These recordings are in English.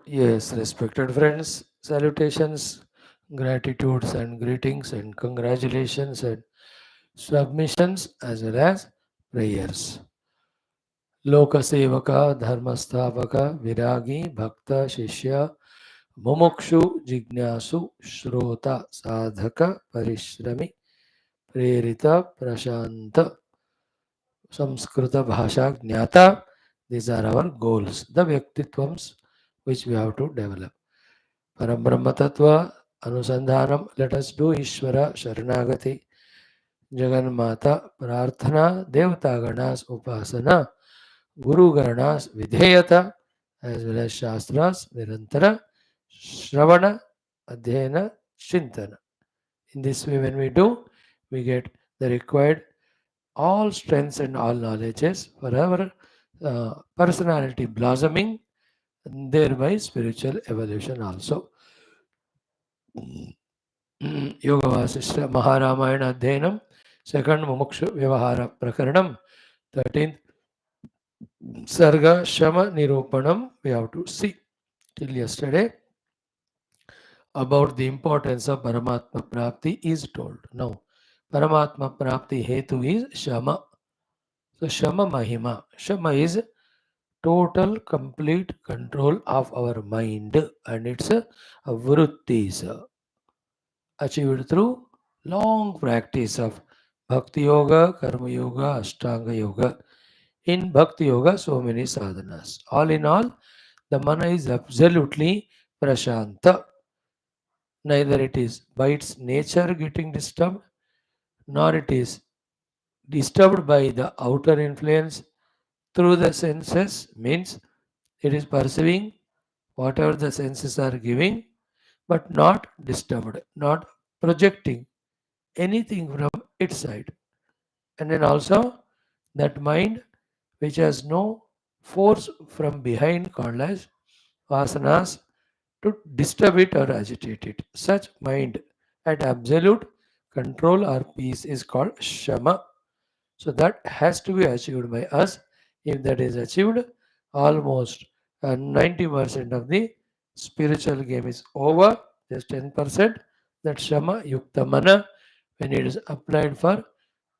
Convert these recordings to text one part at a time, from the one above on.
Yes, respected friends, salutations, gratitudes and greetings and congratulations and submissions as well as prayers. Lokasevaka, Dharmasthavaka, Viragi, Bhakta, Shishya, Mumukshu, Jignasu, Shrota, Sadhaka, Parishrami, Prerita, Prashanta, Samskrita, Bhasha, Jnata. These are our goals, the Vyaktitwams which we have to develop. Parabrahma Tattva, Anusandhanam, let us do Ishvara, Sharanagati, Jaganmata, Prarthana, Devata Ganas, Upasana, Guru Garanas, Vidheyata, as well as Shastras, Nirantara, Shravana, Adhyayana, Chintana. In this way, when we do, we get the required all strengths and all knowledges for our personality blossoming, and thereby spiritual evolution also. Yoga Vasishtha Maharamayana Adhyanam, second Mumukshu Vyavahara Prakaranam, 13th Sarga Shama Nirupanam. We have to see till yesterday about the importance of Paramatma Prapti is told. Now, Paramatma Prapti Hetu is Shama. So, Shama Mahima. Shama is total complete control of our mind and its vrittis achieved through long practice of Bhakti Yoga, Karma Yoga, Ashtanga Yoga. In Bhakti Yoga, so many sadhanas. All in all, the mana is absolutely prashanta. Neither it is by its nature getting disturbed, nor it is disturbed by the outer influence through the senses, means it is perceiving whatever the senses are giving, but not disturbed, not projecting anything from its side. And then also that mind which has no force from behind called as vasanas to disturb it or agitate it. Such mind at absolute control or peace is called shama. So that has to be achieved by us. If that is achieved, almost 90% of the spiritual game is over. Just 10%. That shama yukta mana, when it is applied for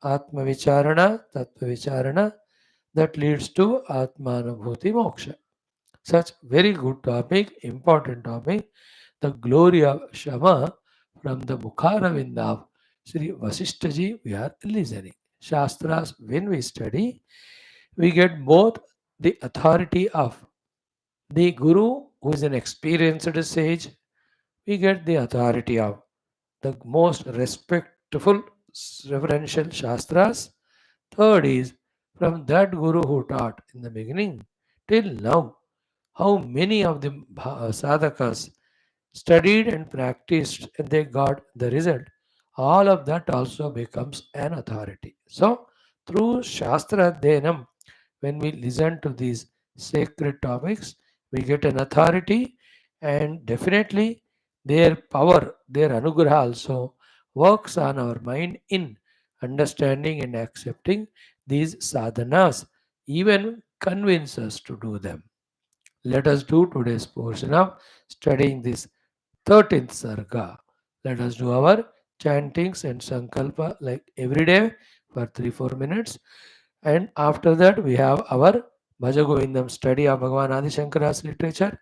atma vicharana, tattva vicharana, that leads to atmanubhuti moksha. Such very good topic, important topic. The glory of Shama from the Mukharavinda of Sri Vasishthaji we are listening. Shastras, when we study, we get both the authority of the Guru, who is an experienced sage, we get the authority of the most respectful, reverential Shastras. Third is from that Guru who taught in the beginning till now, how many of the sadhakas studied and practiced and they got the result. All of that also becomes an authority. So, through Shastra Adhyanam, when we listen to these sacred topics, we get an authority, and definitely their power, their anugraha also works on our mind in understanding and accepting these sadhanas, even convince us to do them. Let us do today's portion of studying this 13th Sarga. Let us do our chantings and sankalpa like every day for 3-4 minutes. And after that, we have our Bhajagovindam study of Bhagavan Adi Shankara's literature,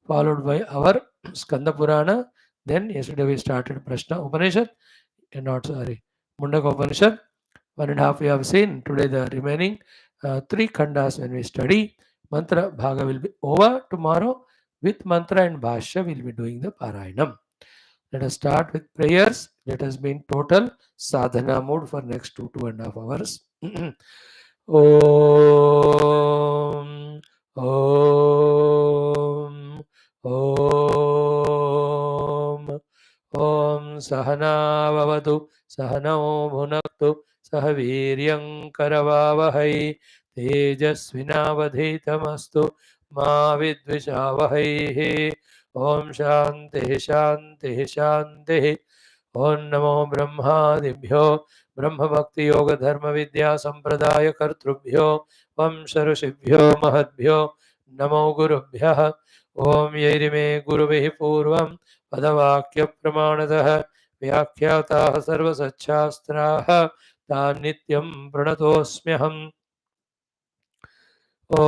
followed by our Skanda Purana. Then, yesterday we started Prashna Upanishad, not sorry, Mundaka Upanishad. 1.5 we have seen. Today, the remaining 3 khandas when we study. Mantra Bhaga will be over tomorrow. With mantra and bhashya, we'll be doing the Parayanam. Let us start with prayers. Let us be in total sadhana mode for next 2.5 hours. Om, Om, Om, Om Sahana Vavatu, Sahano Bhunaktu, Sahaviryam Karavavahai, Tejasvinavadhitamastu, Ma Vidvishavahai. Om Shanti Shanti Shanti. Om Namo Brahmadibhyo Brahma Bhakti Yoga Dharma Vidya Sampradaya Kartrubhyo Vam Sharashibhyo Mahadbhyo Namo Gurubhya ॐ यैरिमे गुरुभिः पूर्वं पदवाक्यप्रमाणतः व्याख्याताः सर्वसच्छास्त्राः तान् नित्यं प्रणतोऽस्म्यहम्। ॐ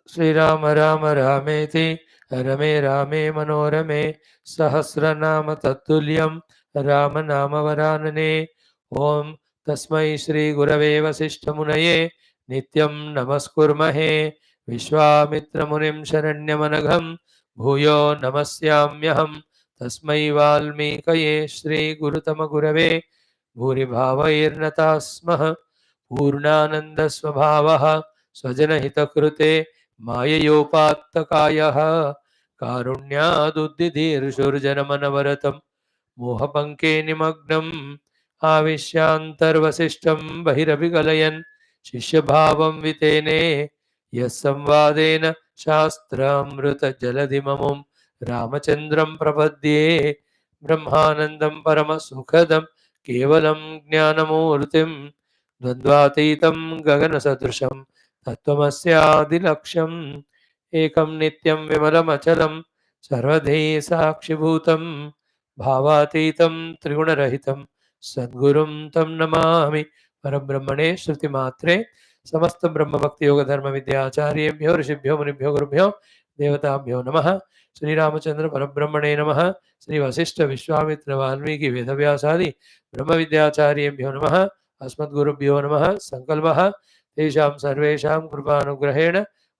श्रीराम राम रामेति रमे रामे मनोरमे सहस्रनाम तत्तुल्यं रामनामवरानने। ॐ तस्मै श्रीगुरवे वसिष्ठमुनये नित्यं नमस्कुर्महे। विश्वामित्रमुनिं शरण्यमनघं भूयो नमस्याम्यहं। तस्मै वाल्मीकये श्रीगुरुतमगुरवे भूरिभावैर्नताः स्मः। पूर्णानन्दस्वभावः स्वजनहितकृते माययोपात्तकायः कारुण्यादुद्दिधीर्षुर्जनमनवरतं मोहपङ्के निमग्नम् आविश्यान्तर्वसिष्ठं बहिरभिकलयन् शिष्यभावं वितेने यः संवादेन शास्त्रामृतजलधिममुं रामचन्द्रं प्रपद्ये। ब्रह्मानन्दं परमसुखदं केवलं ज्ञानमूर्तिं द्वन्द्वातीतं गगनसदृशं तत्त्वमस्यादिलक्ष्यम्। एकं नित्यं विमलमचलं सर्वधी साक्षिभूतं भावातीतं त्रिगुणरहितं सद्गुरुं तं नमामि। परब्रह्मणे श्रुतिमात्रे समस्त ब्रह्मभक्ति योग धर्म विद्याचार्येभ्यो ऋषिभ्यो मुनिभ्यो गुरुभ्यो देवताभ्यो नमः। श्रीरामचंद्र परब्रह्मणे नमः। श्री वशिष्ठ विश्वामित्र वाल्मीकि वेदव्यासादि ब्रह्म विद्याचार्येभ्यो नमः। अस्मद्गुरुभ्यो नमः। संकल्पः तेषां सर्वेषां कृपानुग्रहेण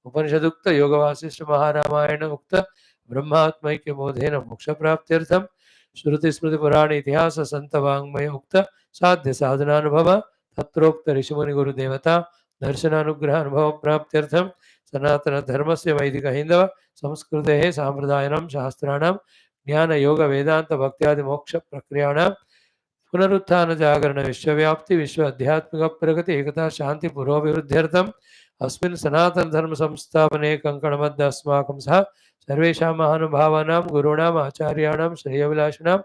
उपनिषदुक्त योगवासिष्ठ महारामायण उक्त ब्रह्मात्मैक्यबोधेन मोक्षप्राप्त्यर्थं श्रुतिस्मृतिपुराण इतिहास संतवाङ्मय उक्त साध्य साधनानुभव तत्रोक्त ऋषिमुनिगुरुदेवता दर्शनानुग्रह अनुभव प्राप्त्यर्थं सनातन धर्मस्य वैदिक हिंदव संस्कृतेः साम्प्रदायिनां शास्त्राणां ज्ञान योग वेदांत भक्त्यादि मोक्ष प्रक्रियाणां पुनरुत्थान जागरण विश्वव्याप्ति विश्व आध्यात्मिक प्रगति एकता शांति पुरोभिवृद्ध्यर्थम् अस्मिन् सनातन धर्म संस्थापने कंकणबद्ध अस्माकं सह सर्वेषां महानुभावानां गुरूणाम् आचार्याणां श्रेयविलासिनां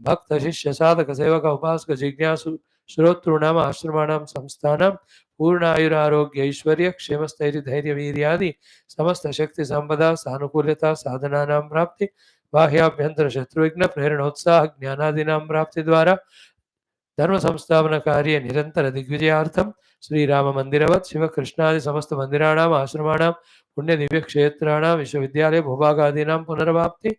भक्त शिष्य साधक सेवक उपासक जिज्ञासु श्रोतॄणाम् आश्रमाणां संस्थानां पूर्ण आयुरारोग्य ऐश्वर्य क्षेम स्थैर्य धैर्य वीर्यादि समस्त शक्ति संपदा सानुकूल्यता साधनानां प्राप्ति बाह्याभ्यंतर शत्रुघ्न प्रेरणोत्साह ज्ञानादीनां प्राप्ति द्वारा धर्म संस्थापन कार्य निरंतर दिग्विजयार्थम श्रीराम मंदिरवत् शिव कृष्णादि समस्त मंदिराणाम आश्रमाणाम पुण्य दिव्य क्षेत्राणाम विश्वविद्यालय भूभागादीनां पुनर्वाप्ति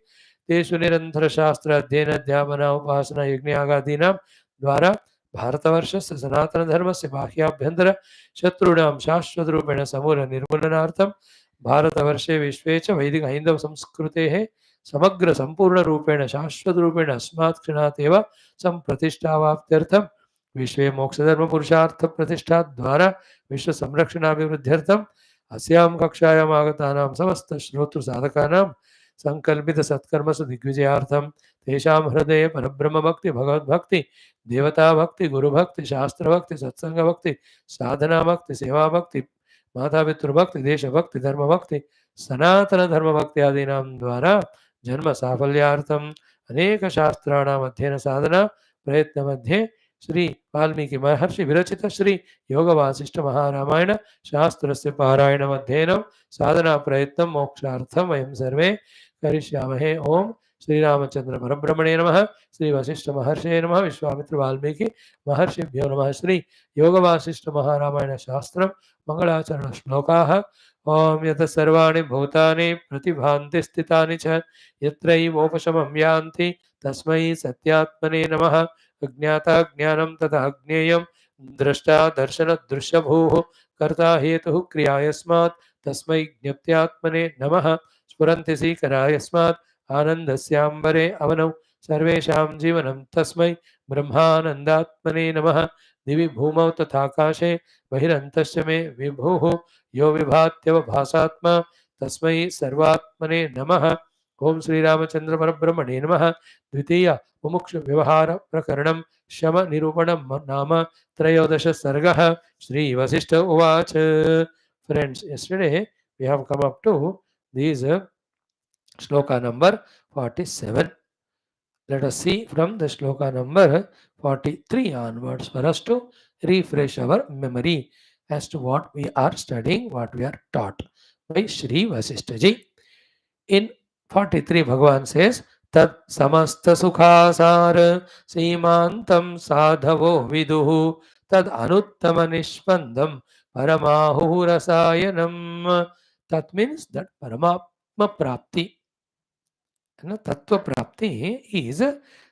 तेषु निरंतर शास्त्र अध्ययन अध्यापना उपासना यज्ञयागादीनां द्वारा भारतवर्षस्य सनातन धर्मस्य बाह्याभ्यंतर शत्रूणां शाश्वत रूपेण समूल निर्मूलनार्थं भारतवर्षे विश्वे च वैदिक हैंदव संस्कृतेः समग्र संपूर्ण रूपेण शाश्वत रूपेण अस्मात् क्षणात् एव संप्रतिष्ठावाप्त्यर्थं विश्वे मोक्षधर्म पुरुषार्थ प्रतिष्ठा द्वारा विश्व संरक्षणाभिवृद्ध्यर्थम् अस्यां कक्षायाम् आगतानां समस्त श्रोतृ साधकानां संकल्पित सत्कर्मसु दिग्विजयार्थं तेषां हृदये परब्रह्म भक्ति भगवद्भक्ति देवता भक्ति गुरु भक्ति शास्त्र भक्ति सत्संग भक्ति साधना भक्ति सेवा भक्ति माता पितृभक्ति देश भक्ति धर्म भक्ति सनातन धर्म भक्ति आदीनां द्वारा जन्म साफल्यार्थम् अनेक शास्त्राणाम् अध्ययन साधना प्रयत्न मध्ये श्री वाल्मीकि महर्षि विरचित श्री योग वासिष्ठ महारामायण शास्त्रस्य पारायणम् अध्ययनं साधना प्रयत्नं मोक्षार्थं वयं सर्वे करिष्यामहे। ओम श्रीरामचंद्र परब्रह्मणे नमः। श्री वशिष्ठ महर्षे नमः। विश्वामित्र वाल्मीकि महर्षिभ्यो नमः। श्री योग वासिष्ठ महारामायण शास्त्रं मंगलाचरण श्लोकाः। ओम यत सर्वाणि भूतानि प्रतिभान्ति स्थितानि च यत्रैवोपशमं यान्ति तस्मै सत्यात्मने नमः। अज्ञाता ज्ञानं तथा ज्ञेयं द्रष्टा दर्शन दृश्यभूः कर्ता हेतुः क्रिया यस्मात् तस्मै ज्ञप्त्यात्मने नमः। स्फुरन्ति सीकरा यस्मात् आनन्दस्याम्बरे अवनौ सर्वेषां जीवनं तस्मै ब्रह्मानन्दात्मने नमः। दिवि भूमौ तथाकाशे बहिरन्तश्च मे विभुः यो विभात्यवभासात्मा तस्मै सर्वात्मने नमः। ओम श्रीरामचंद्र परब्रह्मणे नमः। द्वितीय मुमुक्षु व्यवहार प्रकरणं शम निरूपणं नाम त्रयोदश सर्गः। श्री वशिष्ठ उवाच। Friends, yesterday we have come up to these shloka number 47. Let us see from the shloka number 43 onwards for us to refresh our memory as to what we are studying, what we are taught. by Shri Vasishtaji. In 43, Bhagavan says, Tat samasta sukhasara seemantam sadhavo viduhu tad anuttama nishpandam paramahu rasayanam. That means that Paramatma Prapti, Tattva Prapti is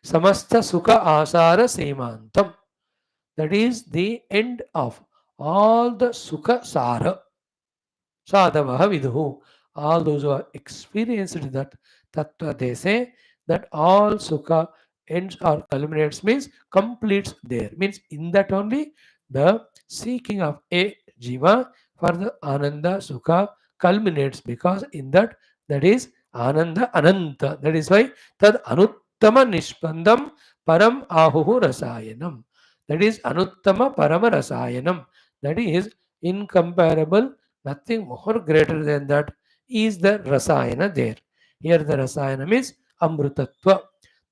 samasta sukha asara seemantam. That is the end of all the sukha sara. Sadhavaha vidhu. All those who have experienced that tattva, they say that all sukha ends or culminates means completes there. Means in that only the seeking of a jiva for the ananda sukha culminates, because in that, that is ananda ananta. That is why tad anuttama nishpandam param ahuhu rasayanam. That is anuttama parama rasayanam. That is incomparable. Nothing more greater than that is the rasayana there. Here the rasayana means amrutatva.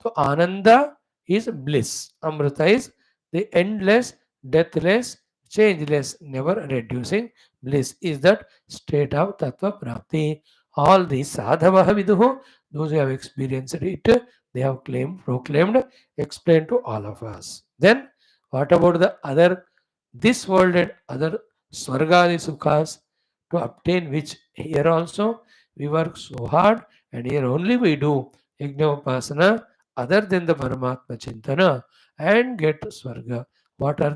So ananda is bliss. Amrita is the endless, deathless, changeless, never reducing bliss. Is that state of tattva prapti. All these sadhavaha viduhu, those who have experienced it, they have claimed, proclaimed, explained to all of us. Then what about the other, this world and other swargadi sukhas, to obtain which here also we work so hard, and here only we do Yajnopasana other than the Paramatma Chintana and get Swarga. What are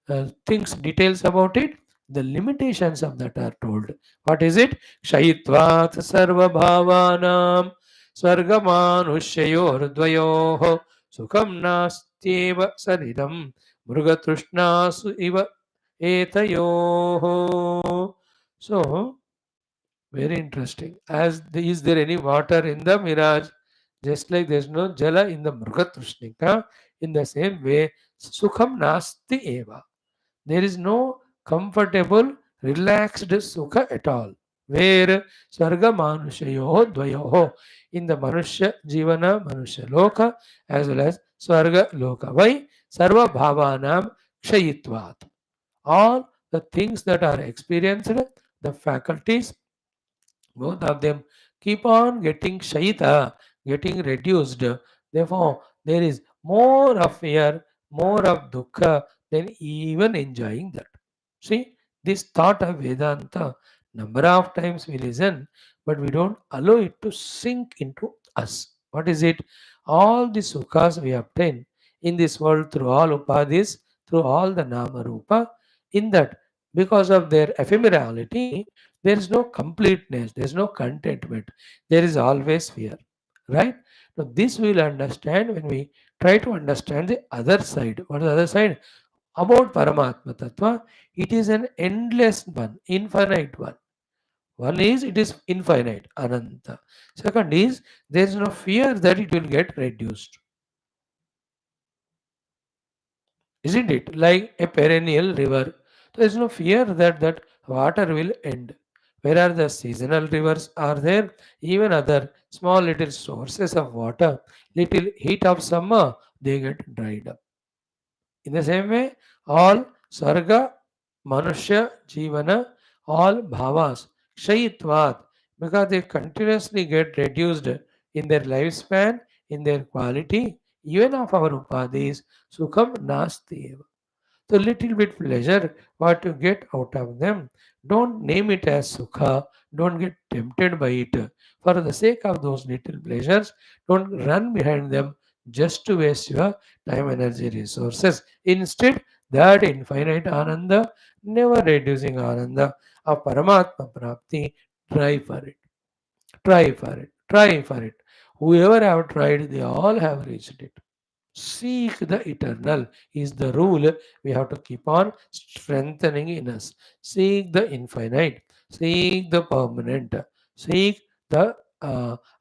the things, details about it? The limitations of that are told. What is it? Shayitvat sarva bhavanam swargamanushyayor dvayoho sukham nastyeva saridam mrugatrushnasu iva etayoho. So, very interesting. As is there any water in the mirage? Just like there is no jala in the Mrugatrushnika, in the same way, Sukham Nasti Eva. There is no comfortable, relaxed Sukha at all. Where Sarga Manushayo Dvayoho, in the Manushya Jivana, Manushya Loka, as well as Swarga Loka. Why? Sarva Bhavanam Kshayitvat. All the things that are experienced, the faculties, both of them keep on getting shaita, getting reduced. Therefore, there is more of fear, more of dukkha than even enjoying that. See, this thought of Vedanta, number of times we listen, but we don't allow it to sink into us. What is it? All the sukhas we obtain in this world through all upadhis, through all the nama rupa, in that, because of their ephemerality, there is no completeness, there is no contentment, there is always fear. Right? Now, this we will understand when we try to understand the other side. What is the other side? About Paramatma Tattva, it is an endless one, infinite one. One is it is infinite, Ananta. Second is there is no fear that it will get reduced. Isn't it? Like a perennial river. There is no fear that that water will end. Where are the seasonal rivers are there? Even other small little sources of water, little heat of summer, they get dried up. In the same way, all sarga, manushya, jivana, all bhavas, kshayitvat, because they continuously get reduced in their lifespan, in their quality, even of our upadhis, sukham nasti. So little bit pleasure, what you get out of them, don't name it as sukha, don't get tempted by it. For the sake of those little pleasures, don't run behind them just to waste your time, energy, resources. Instead, that infinite ananda, never reducing ananda of Paramatma Prapti, try for it. Try for it. Try for it. Whoever have tried, they all have reached it. Seek the eternal is the rule we have to keep on strengthening in us. Seek the infinite, seek the permanent, seek the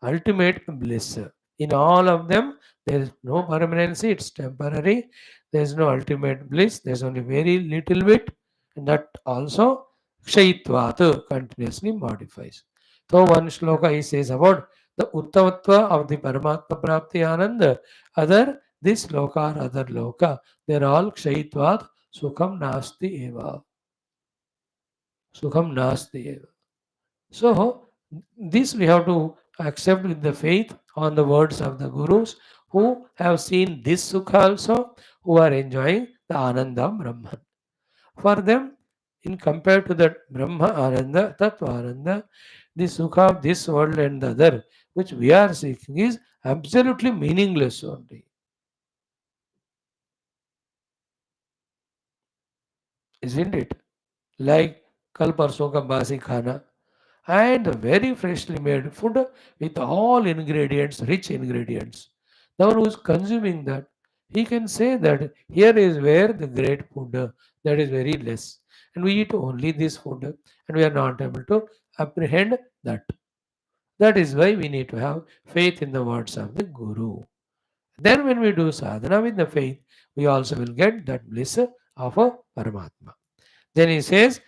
ultimate bliss. In all of them, there is no permanency, it's temporary. There is no ultimate bliss, there's only very little bit, and that also Kshayitvat continuously modifies. So, one shloka he says about the Uttamatva of the Paramatma Prapti Ananda, other this loka or other loka, they're all kshayitvat, sukham nasti eva. Sukham nasti eva. So, this we have to accept with the faith on the words of the Gurus who have seen this Sukha also, who are enjoying the Ananda Brahman. For them, in compared to that Brahma Ananda, Tattva Ananda, the Sukha of this world and the other, which we are seeking, is absolutely meaningless only. Isn't it? Like कल परसों का बासी खाना and very freshly made food with all ingredients, rich ingredients. The one who is consuming that, he can say that here is where the great food that is very less. And we eat only this food and we are not able to apprehend that. That is why we need to have faith in the words of the Guru. Then when we do sadhana with the faith, we also will get that bliss of a Paramatma. Then he says,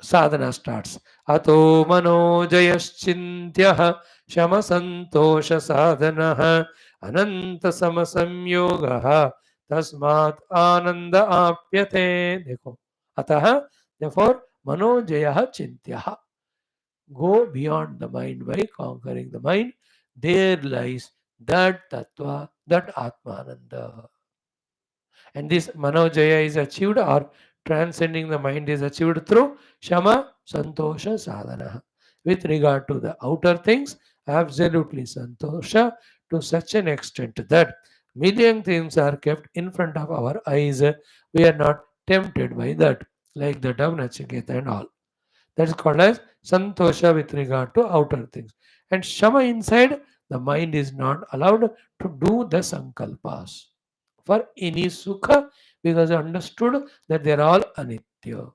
Sadhana starts अतो मनोजयश्चिन्त्यः शमसन्तोष साधनः अनंत सम संयोगः तस्मात् आनंद आप्यते. देखो, अतः therefore मनोजयः चिन्त्यः, go beyond the mind by conquering the mind. There lies that tattva, that atmananda. And this Manojaya is achieved, or transcending the mind is achieved through Shama Santosha Sadhana. With regard to the outer things, absolutely Santosha to such an extent that million things are kept in front of our eyes. We are not tempted by that, like that of Nachiketa and all. That is called as Santosha with regard to outer things. And Shama inside, the mind is not allowed to do the Sankalpas for any sukha, because understood that they are all अनित्य.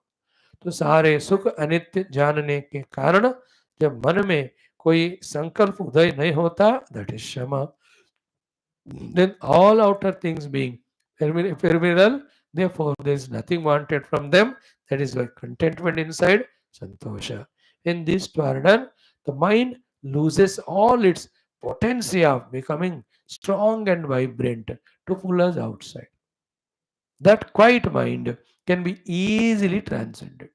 तो सारे सुख अनित्य जानने के कारण जब मन में कोई संकल्प उदय नहीं होता, that is shama. Then all outer things being ephemeral, therefore there is nothing wanted from them. That is why contentment inside, santosha. In this to are done, the mind loses all its potency of becoming strong and vibrant to pull us outside. That quiet mind can be easily transcended.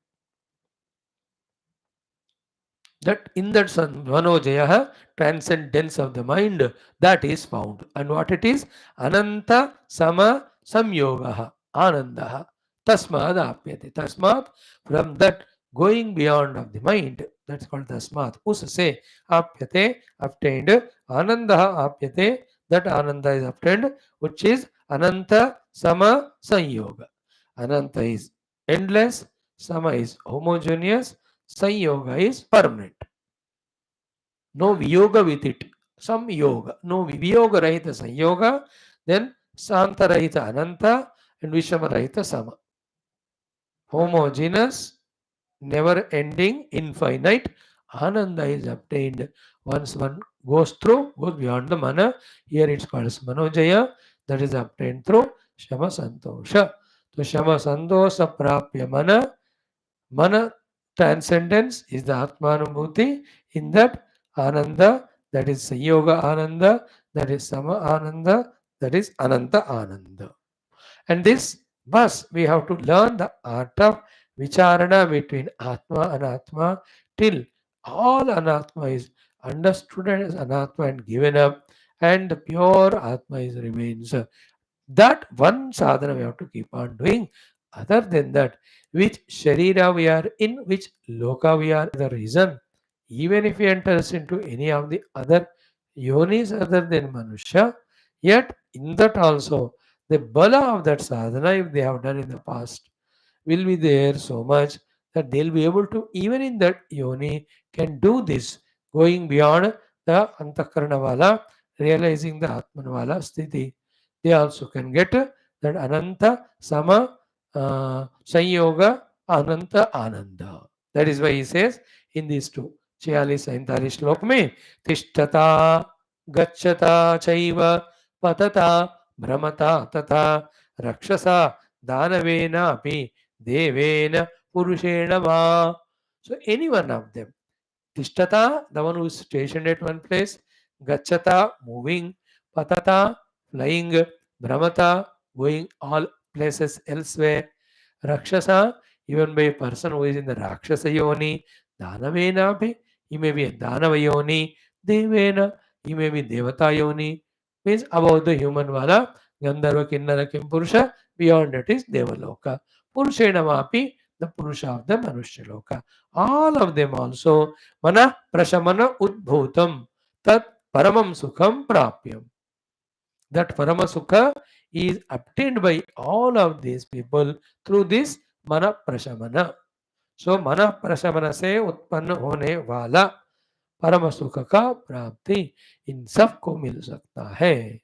That in that Manojaya, transcendence of the mind, that is found. And what it is? Ananta Sama Samyogaha Anandaha Tasmad Apyate. Tasmat, from that going beyond of the mind, that's called Tasmat. Usase Apyate, obtained. Anandaha Apyate, that Ananda is obtained, which is Ananta Sama Sanyoga. Ananta is endless, Sama is homogeneous, Sanyoga is permanent. No viyoga with it. Some yoga. No viyoga rahita sanyoga. Then Santa rahita ananta and Vishama rahita sama. Homogeneous, never ending, infinite. Ananda is obtained once one goes beyond the mana. Here it's called as Manojaya. That is obtained through Shama Santosha. So Shama Santosha Prapya Mana transcendence is the Atmanubhuti. In that Ananda, that is Yoga Ananda, that is Sama Ananda, that is Ananta Ananda. And this bus, we have to learn the art of Vicharana between Atma and Atma till all Anatma is understood as Anatma and given up, and the pure Atma is remains. That one sadhana we have to keep on doing. Other than that, which sharira we are in, which loka we are, the reason. Even if he enters into any of the other yonis other than Manusha, yet in that also, the bala of that sadhana, if they have done in the past, will be there so much that they'll be able to, even in that yoni, can do this, going beyond the antakarana realizing the atmanvala sthiti. They also can get that ananta sama sanyoga ananta ananda. That is why he says in these two 46-47 श्लोक में तिष्ठता गच्छता चैव पतता भ्रमता तथा रक्षसा दानवेनापि devena purushena va. So any one of them. Tishtata, the one who is stationed at one place. Gachata, moving. Patata, flying. Brahmata, going all places elsewhere. Rakshasa, even by a person who is in the Rakshasa yoni. Danavena bhi, He may be a Danava Yoni, Devena, he may be Devata Yoni, means above the human Vala, Gandharva Kinnara Kim Purusha, beyond that is Devaloka. Purushena Mapi, the Purusha of the Manushya all of them also Mana Prashamana Udbhutam Tat Paramam Sukham Prapyam. That Parama Sukha is obtained by all of these people through this Mana Prashamana. So Mana Prashamana se उत्पन्न होने वाला परम सुख का प्राप्ति इन सबको मिल सकता है.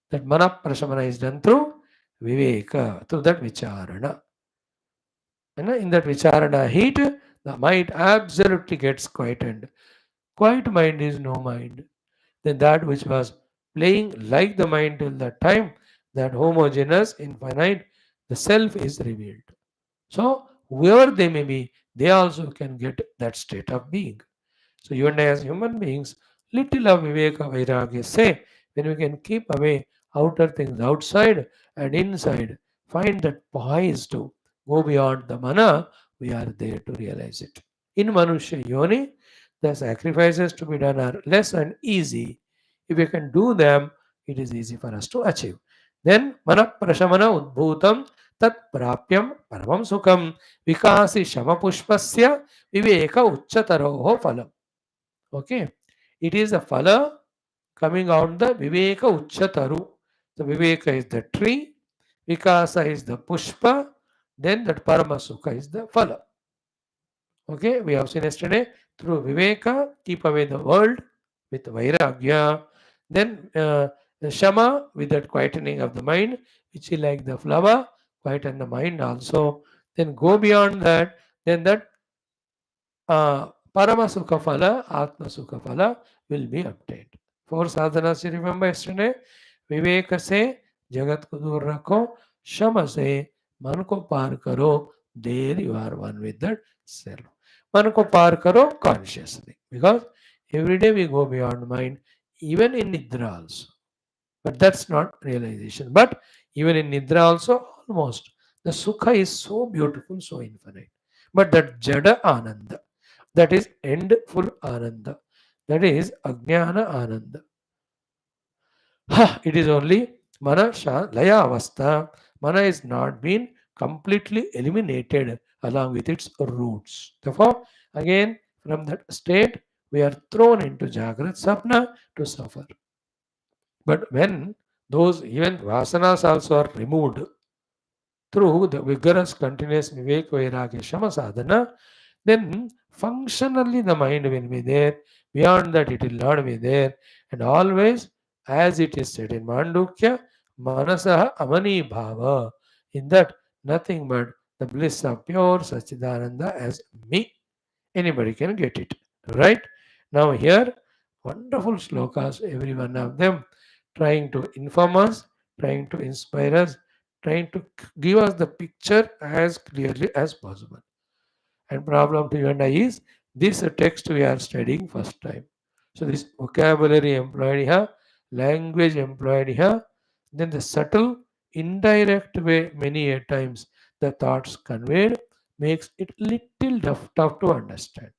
That Mana Prashamana is done through Viveka, through that Vicharana. And in that Vicharana heat, the mind absolutely gets quietened. Quiet mind is no mind. Then that which was playing like the mind till that time, that homogeneous, infinite, the self is revealed. So, whoever they may be, they also can get that state of being. So, you and I as human beings, little of Viveka Vairagya say, when we can keep away outer things outside and inside, find that poise to go beyond the mana, we are there to realize it. In Manushya Yoni, the sacrifices to be done are less and easy. If we can do them, it is easy for us to achieve. Then, mana prashamana udbhutam tat prapyam paramam sukham vikasi shamapushpasya viveka uchchataroho phalam. Okay, it is a phala coming out the viveka uchchataru. The viveka is the tree, vikasa is the pushpa, then that paramasuka is the phala. Okay, we have seen yesterday through viveka, keep away the world with vairagya, then shama with that quietening of the mind, which is like the flower, quieten the mind also. Then go beyond that, then that Parama Sukha Phala, Atma Sukha Phala will be obtained. Four sadhanas you remember yesterday? Viveka se Jagat ko dur rakho, Shama se Man ko par karo, there you are one with that self. Man ko par karo consciously. Because every day we go beyond mind, even in Nidra also. But that's not realization. But even in Nidra also, almost. The Sukha is so beautiful, so infinite. But that Jada Ananda, that is endful Ananda, that is Ajnana Ananda. It is only Mana Laya Avastha. Mana is not been completely eliminated along with its roots. Therefore, again, from that state, we are thrown into Jagrat Sapna to suffer. But when those even vasanas also are removed through the vigorous continuous Vivek Vairagya Shama sadhana, then functionally the mind will be there. Beyond that, it will not be there. And always, as it is said in Mandukya, Manasaha Amani Bhava. In that, nothing but the bliss of pure Sachidananda as me. Anybody can get it. Right? Now, here, wonderful slokas, every one of them trying to inform us, trying to inspire us, trying to give us the picture as clearly as possible. And problem to you and I is this text we are studying first time. So this vocabulary employed here, language employed here, then the subtle, indirect way many a times the thoughts conveyed makes it little tough to understand.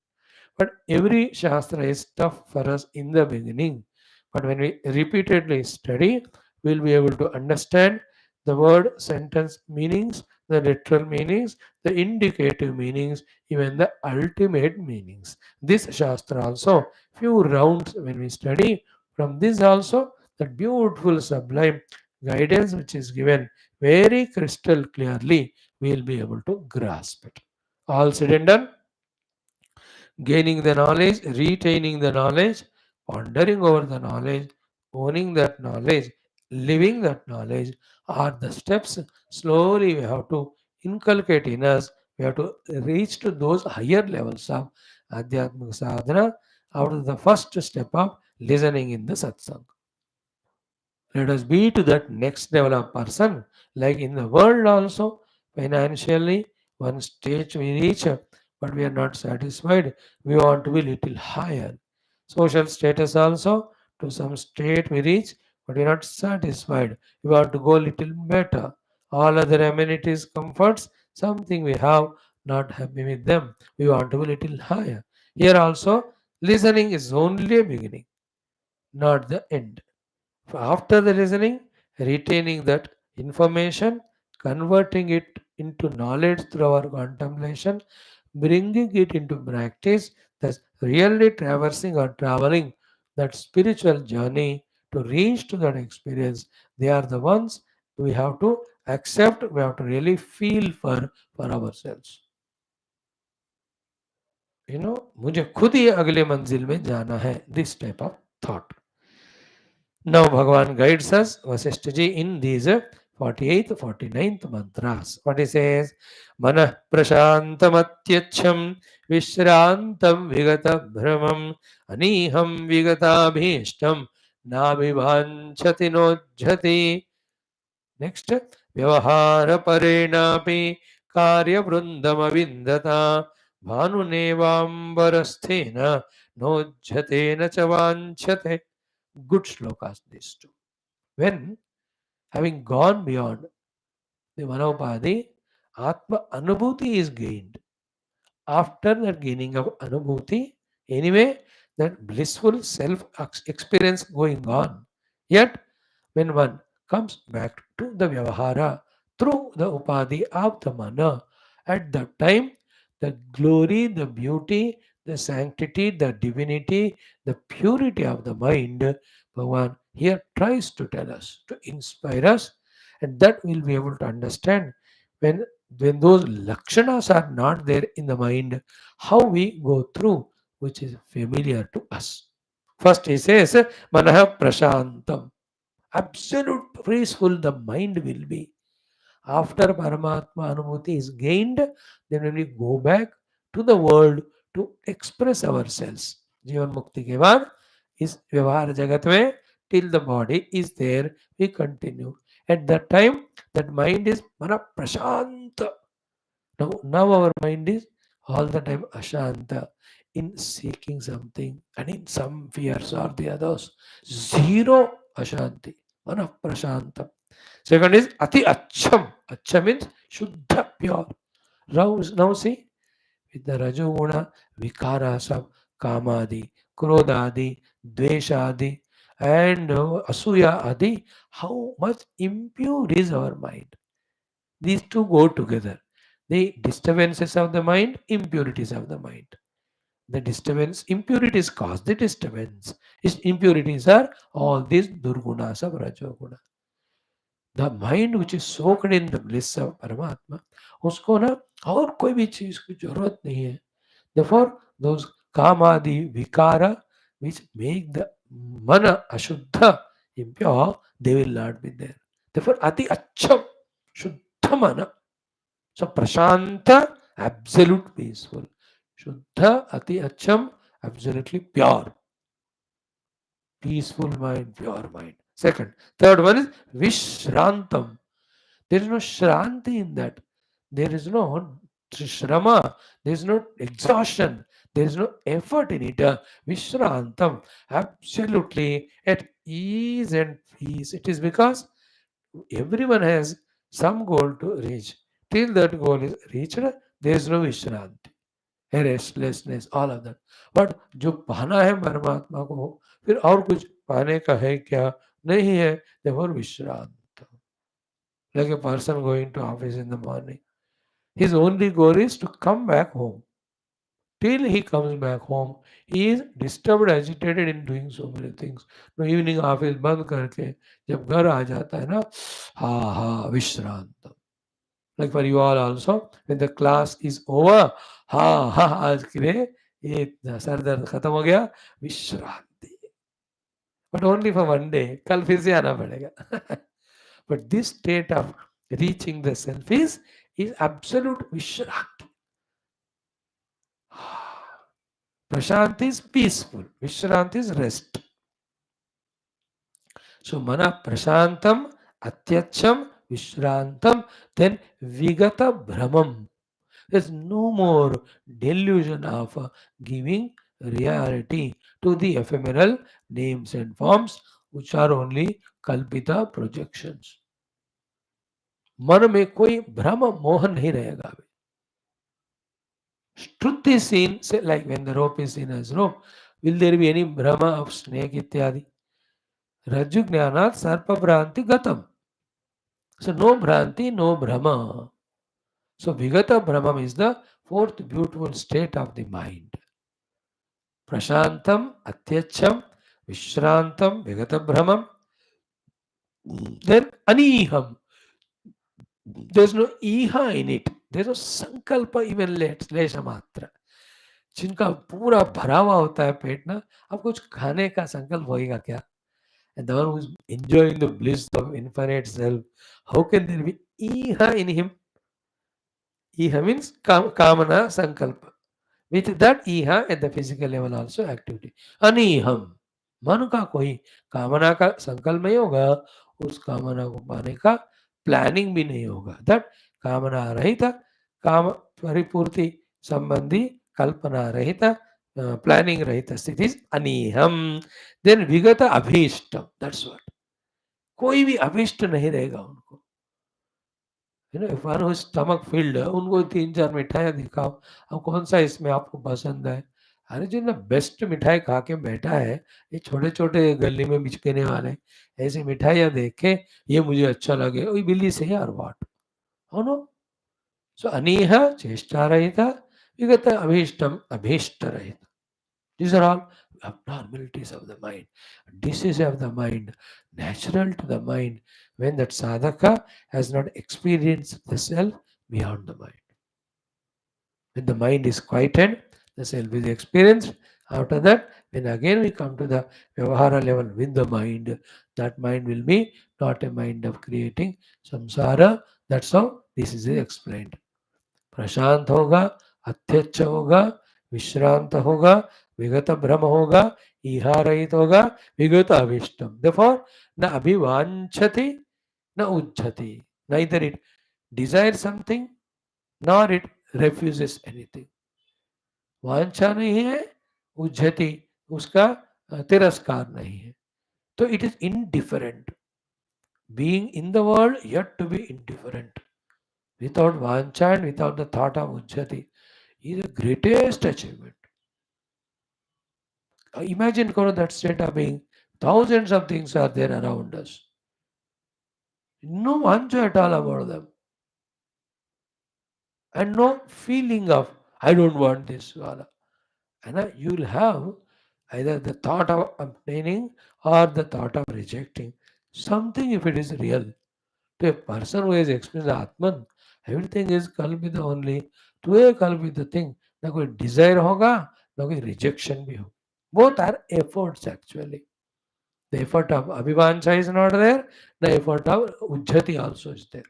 But every Shastra is tough for us in the beginning. But when we repeatedly study, we'll be able to understand the word sentence meanings, the literal meanings, the indicative meanings, even the ultimate meanings. This Shastra also, few rounds when we study, from this also, that beautiful sublime guidance which is given very crystal clearly, we'll be able to grasp it. All said and done, gaining the knowledge, retaining the knowledge, pondering over the knowledge, owning that knowledge, living that knowledge are the steps slowly we have to inculcate in us. We have to reach to those higher levels of Adhyatmika sadhana out of the first step of listening in the satsang. Let us be to that next level of person. Like in the world also, financially, one stage we reach, but we are not satisfied. We want to be little higher. Social status also, to some state we reach, but we are not satisfied. We want to go little better. All other amenities, comforts, something we have, not happy with them. We want to be little higher. Here also, listening is only a beginning, not the end. After the listening, retaining that information, converting it into knowledge through our contemplation, bringing it into practice, thus really traversing or traveling that spiritual journey to reach to that experience. They are the ones we have to accept, we have to really feel for ourselves. मुझे खुद ही अगले मंजिल में जाना है, this type of thought. Now Bhagavan guides us, Vasishtha ji, in these 48th, 49th mantras. What he says? Manah prashantam vishrantam vigata bhramam aniham vigata bhishtam nabhivanchati nojjati. Next, Vyavahara parenapi karya vrundam avindata bhanunevambarasthena nojjatena chavanchate. Good shlokas, these two. When having gone beyond the Manopadhi, Atma Anubhuti is gained. After that gaining of Anubhuti, anyway, that blissful self experience going on. Yet, when one comes back to the Vyavahara through the Upadhi of the Mana, at that time, the glory, the beauty, the sanctity, the divinity, the purity of the mind, Bhagavan here tries to tell us, to inspire us, and that we'll be able to understand when those lakshanas are not there in the mind, how we go through, which is familiar to us. First he says, Manaha Prashantam. Absolute peaceful the mind will be. After Paramatma Anubhuti is gained, then when we go back to the world to express ourselves. Jivan Mukti ke baad is Vyavahara Jagat mein, till the body is there, we continue. At that time, that mind is Mana Prashanta. Now our mind is all the time Ashanta, in seeking something and in some fears or the others. Zero Ashanti, Mana Prashanta. Second is Ati Acham. Acham means Shuddha, pure. Now see, with the Rajoguna, Vikarasam, Kamadi, Krodadi, Dveshadi, and Asuya Adi, how much impure is our mind. These two go together. The disturbances of the mind, impurities of the mind. The disturbance, impurities cause the disturbance. Impurities are all these durgunas of Rajoguna. The mind which is soaked in the bliss of परमात्मा, उसको ना और कोई भी चीज की जरूरत नहीं है. Therefore, those kamadi vikara which make the mana ashuddha, impure, they will not be there. Therefore, ati acham, shuddha mana. So prashanta, absolute peaceful. Shuddha, ati acham, absolutely pure. Peaceful mind, pure mind. Second. Third one is vishrantam. There is no shranti in that. There is no shrama. There is no exhaustion. There is no effort in it. Vishrantam. Absolutely at ease and peace. It is because everyone has some goal to reach. Till that goal is reached, there is no vishranti. Restlessness all of that. But जो पाना है परमात्मा को, फिर और कुछ पाने का है क्या? नहीं है. Therefore Vishrant. Like a person going to office in the morning, his only goal is to come back home. Till he comes back home, he is disturbed, agitated in doing so many things. No, evening office बंद करके जब घर आ जाता है ना, हाँ हाँ विश्रांत. Like for you all also, when the class is over, हाँ हाँ आज के लिए ये सर दर्द खत्म हो गया, विश्रांति. But only for one day. कल फिर से आना पड़ेगा. But this state of reaching the self is absolute Vishranti. Prashanti is peaceful. Vishranti is rest. So Mana Prashantam, Atyacham, Vishrantam, then Vigata Brahmam. There's no more delusion of giving reality to the ephemeral names and forms which are only Kalpita projections. मन में कोई भ्रम मोह नहीं रहेगा. Truth is seen, say, like when the rope is seen as rope, will there be any Brahma of snake ityadi? Rajju jnanat sarpa bhranti gatam. So no bhranti, no Brahma. So vigata Brahmam is the fourth beautiful state of the mind. Prashantam, Atyacham, Vishrantam, Vigata Brahmam. Then Aniham. There's no iha in it. There's no sankalpa even lesha matra. जिनका पूरा भरा हुआ होता है पेट ना, अब कुछ खाने का संकल्प होएगा क्या? And the one who is enjoying the bliss of infinite self, how can there be iha in him? Iha means kamana sankalpa. With that iha at the physical level also activity. Aniham. मन का कोई कामना का संकल्प नहीं होगा, उस कामना को पाने का प्लानिंग भी नहीं होगा. दैट कामना रहित, काम परिपूर्ति संबंधी कल्पना रहित, प्लानिंग रहित स्थिति अनिहम. देन विगत अभीष्टम. That's what. कोई भी अभीष्ट नहीं रहेगा उनको. if one who is stomach filled, उनको 3-4 मिठाइयाँ दिखाओ, अब कौन सा इसमें आपको पसंद है? अरे जो ना बेस्ट मिठाई खा के बैठा है, ये छोटे छोटे गली में बिचकने वाले ऐसी मिठाइयाँ देख के ये मुझे अच्छा लगे, वही बिल्ली से और वाट हो नो. सो अनीह चेष्टा रहित, विगत अभीष्टम अभीष्ट रहित. These are all abnormalities of the mind, disease of the mind, natural to the mind, when that sadhaka has not experienced the self beyond the mind. When the mind is quieted, the self is experienced. After that, when again we come to the Vyavahara level with the mind, that mind will be not a mind of creating samsara. That's how this is explained. प्रशांत होगा, अत्यच्छ होगा, विश्रांत होगा, विगत भ्रम होगा, ईहा रहित होगा, विगत अभिष्टम. Therefore, न अभिवांछति न उज्झति. Neither it desires something nor it refuses anything. वांछा नहीं है, उज्झति उसका तिरस्कार नहीं है. तो it is indifferent. Being in the world yet to be indifferent. Without vancha and without the thought of ujjati is the greatest achievement. Imagine that state of being. Thousands of things are there around us. No vancha at all about them. And no feeling of, I don't want this. And you will have either the thought of obtaining or the thought of rejecting. Something if it is real. To a person who has experienced Atman, everything is kalpita only. To a kalpita thing, ना कोई desire होगा, ना कोई rejection भी हो. Both are efforts actually. The effort of abhivancha is not there, the effort of ujjati also is there.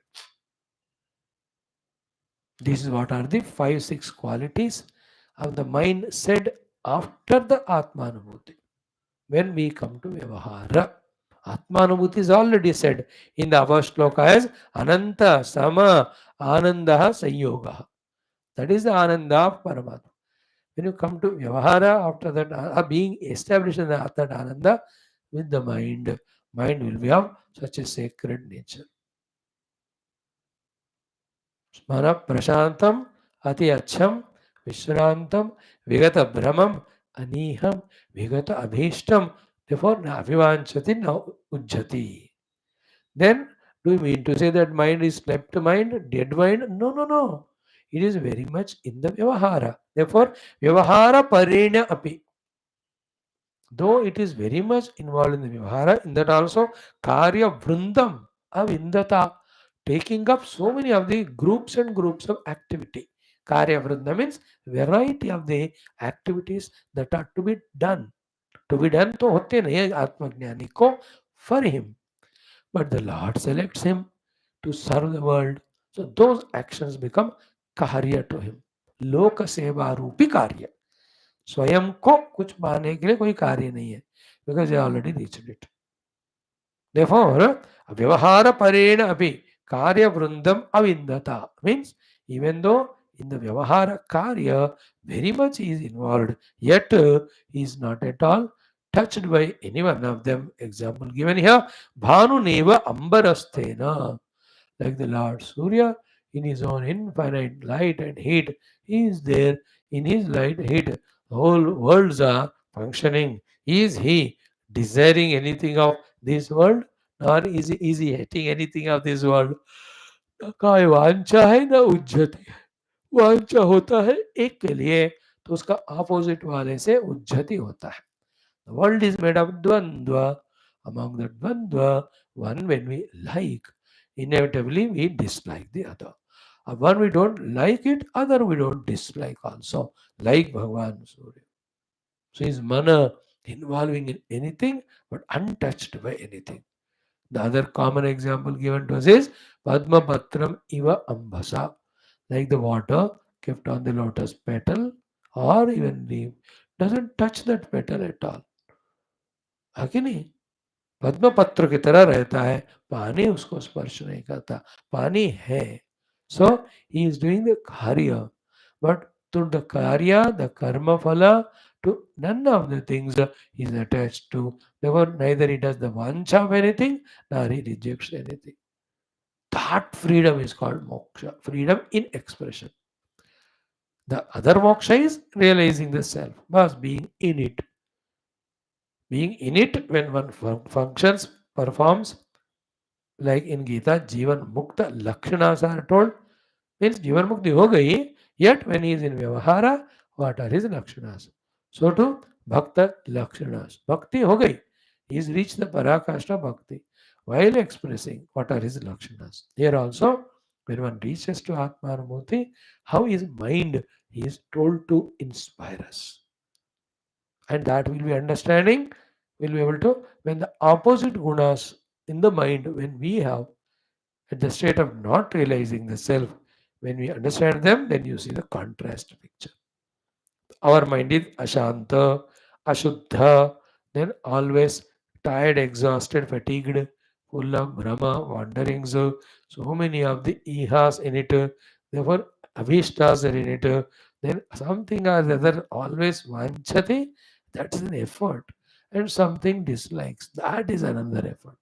This is what are the 5-6 qualities of the mind said after the Atmanubhuti. When we come to Vyavahara, Atmanubhuti is already said in the above shloka as Ananta Sama Anandaha Sanyogaha. That is the Ananda of Paramatma. When you come to Vyavahara, after that being established in that Ananda with the mind will be of such a sacred nature. Smana Prashantam Ati Acham Vishrantam Vigata Brahmam Aniham Vigata Abhishtam. Therefore, na Avivanchati na Ujjati. Then, do you mean to say that mind is slept mind, dead mind? No. It is very much in the Vyavahara. Therefore, Vyavahara Parena Api. Though it is very much involved in the Vyavahara, in that also Karya Vrundam Avindata, taking up so many of the groups and groups of activity. Karya Vrundam means variety of the activities that are to be done. To be done तो होते नहीं है आत्मज्ञानी को for him. But the Lord selects him to serve the world. So those actions become karya to him. Loka seva रूपी कार्य. स्वयं को कुछ पाने के लिए कोई कार्य नहीं है. Because they already reached it. Therefore, vyavahara parena api karya vrundam avindata. Means even though in the vyavahara karya very much is involved, yet he is not at all touched by any one of them. Example given here, Bhanu Neva Ambarasthena. Like the Lord Surya in his own infinite light and heat. He is there in his light heat. The whole worlds are functioning. Is he desiring anything of this world? Nor is he hating anything of this world? न काय वांछा है न उज्जति है। वांछा होता है एक के लिए तो उसका ऑपोजिट वाले से उज्जति होता है। The world is made of dvandva. Among the dvandva, one when we like, inevitably we dislike the other. One we don't like it, other we don't dislike also. Like Bhagavan Surya. So is mana involving in anything but untouched by anything. The other common example given to us is Padma Patram Iva Ambasa, like the water kept on the lotus petal or even leaf, doesn't touch that petal at all. है कि नहीं? पद्म पत्र की तरह रहता है, पानी उसको स्पर्श नहीं करता, पानी है. So he is doing the karya, but to the karya, the karma phala, to none of the things he is attached to. Therefore, neither he does the vancha of anything, nor he rejects anything. That freedom is called moksha, freedom in expression. The other moksha is realizing the self, but being in it. Being in it when one functions, performs, like in Gita, Jivan Mukta Lakshanas are told, means Jivan Mukti ho gayi, yet when he is in Vyavahara, what are his Lakshanas? So to Bhakta Lakshanas. Bhakti ho gayi. He has reached the Parakashta Bhakti while expressing what are his Lakshanas. Here also, when one reaches to Atmanamurti, how his mind is told to inspire us. And that will be understanding, will be able to, when the opposite gunas in the mind, when we have at the state of not realizing the self, when we understand them, then you see the contrast picture. Our mind is ashanta, ashuddha, then always tired, exhausted, fatigued, full of brahma, wanderings, so many of the ihas in it, therefore avishtas are in it, then something or the other always vanchati, that's an effort. And something dislikes, that is another effort.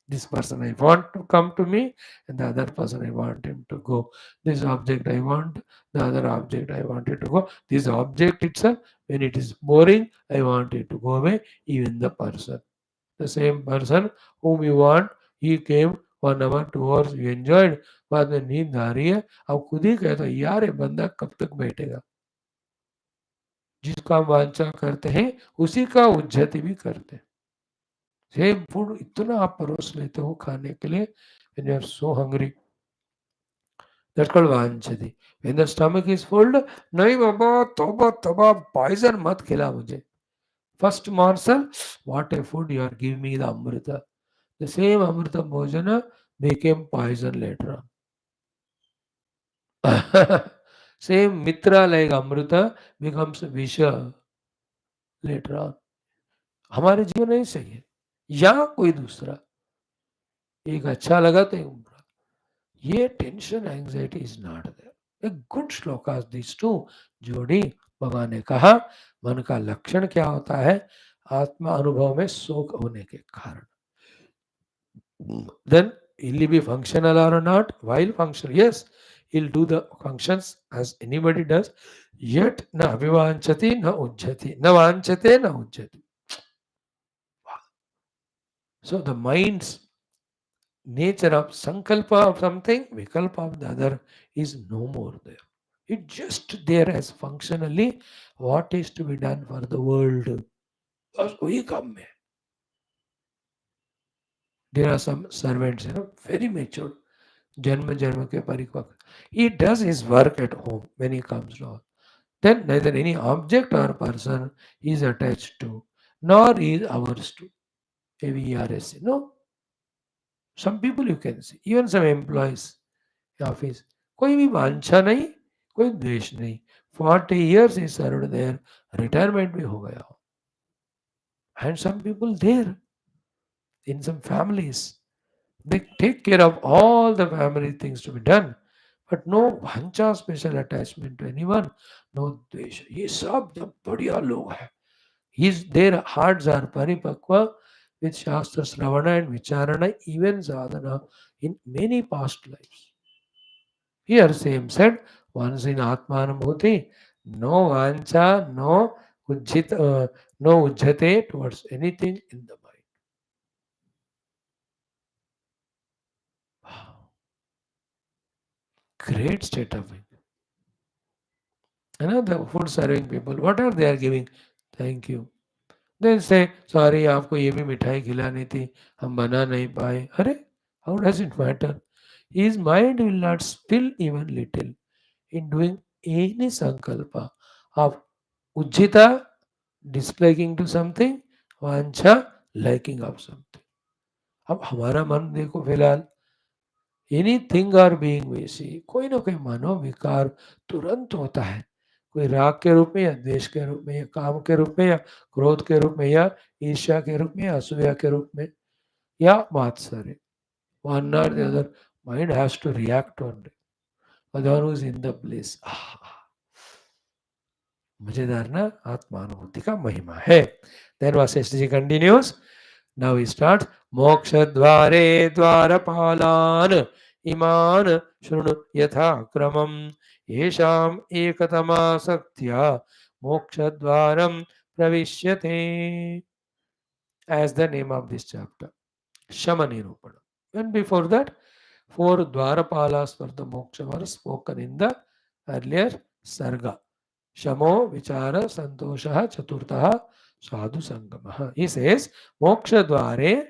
This person I want to come to me, and the other person I want him to go. This object I want, the other object I want it to go. This object itself, when it is boring, I want it to go away. Even the person, the same person whom you want, he came 1 hour, 2 hours, you enjoyed. बाद में नींद आ रही है, अब खुद ही कहता है यार ये बंदा कब तक बैठेगा. जिसका हम वांछा करते हैं उसी का उज्जति भी करते हैं. सेम फूड इतना आप परोस लेते हो खाने के लिए, when you are so hungry, that's called vanchati. When the stomach is full, नहीं बाबा तौबा तौबा poison मत खिला मुझे. First morsel, what a food you are giving me, the amrita. The same amrita bhojana became poison later on. Same mitra like amrita becomes visha later on. हमारे जीवन नहीं सही है या कोई दूसरा, एक अच्छा लगा तो एक बुरा. ये tension anxiety is not there. एक गुड श्लोकास दिस टू जोड़ी. भगवान ने कहा मन का लक्षण क्या होता है, आत्मा अनुभव में शोक होने के कारण. Then will he be functional or not? While functional, yes, he'll do the functions as anybody does. Yet na avivanchati na ujjati, na vanchate na ujjati. So the mind's nature of sankalpa of something, vikalpa of the other is no more there. It's just there as functionally what is to be done for the world. बस वही काम में. There are some servants, very mature, janma ke paripakva. He does his work at home when he comes down. Then neither any object or person is attached to, nor is ours to. AVRS. No. Some people you can see, even some employees office, कोई भी वांछा नहीं, कोई द्वेष नहीं. 40 years he served there, retirement भी हो गया. And some people there, in some families, they take care of all the family things to be done, but no vancha special attachment to anyone, no द्वेष. ये सब जब बढ़िया लोग हैं, their hearts are paripakva with shastra sravana and vicharana, even sadhana in many past lives. Here same said, once in Atmanubhuti, no vancha, no ujjate towards anything in the mind. Wow. Great state of mind. The food serving people, whatever they are giving, thank you. Then say, sorry, आपको ये भी मिठाई खिलानी थी, हम बना नहीं पाए. अरे, how does it matter? His mind will not still even little in doing any sankalpa of ujjita, disliking to something, वांछा, liking of something. अब हमारा मन देखो फिलहाल एनीथिंग आर बीइंग वैसी कोई ना कोई मनोविकार तुरंत होता है, कोई राग के रूप में या द्वेष के रूप में या काम के रूप में या क्रोध के रूप में या ईर्ष्या के रूप में या असूया के रूप में या मात्सर्य. One or the other mind has to react on it. The one who is in the bliss. मजेदार ना आत्मानुभूति का महिमा है. Then Vashishtha ji continues. Now he starts. Moksha dvare dvarapalan iman shrunu yatha kramam yesham ekatama saktya moksha dvaram pravishyate. As the name of this chapter. Shama Nirupanam. And before that, four Dwarapalas for the moksha were spoken in the earlier sarga. Shamo, Vichara, Santosha, Chaturtaha, Sadhu Sangamaha. He says, Moksha Dware,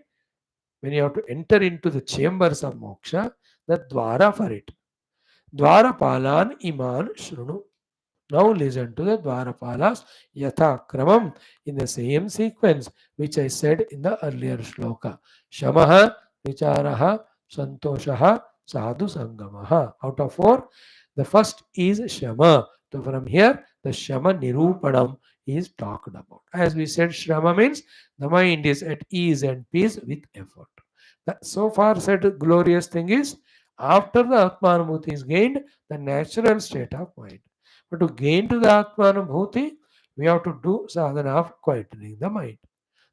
when you have to enter into the chambers of moksha, the Dwara for it. Dwarapalan Iman Shrunu. Now listen to the Dwarapalas Yatha Kramam in the same sequence which I said in the earlier shloka. Shamaha, Vicharaha, Santoshaha, Sadhu Sangamaha. Out of four, the first is Shama. So from here, the Shama Nirupanam is talked about. As we said, Shama means the mind is at ease and peace with effort. The so far said glorious thing is, after the Atmanubhuti is gained, the natural state of mind. But to gain to the Atmanubhuti, we have to do sadhana of quietening the mind.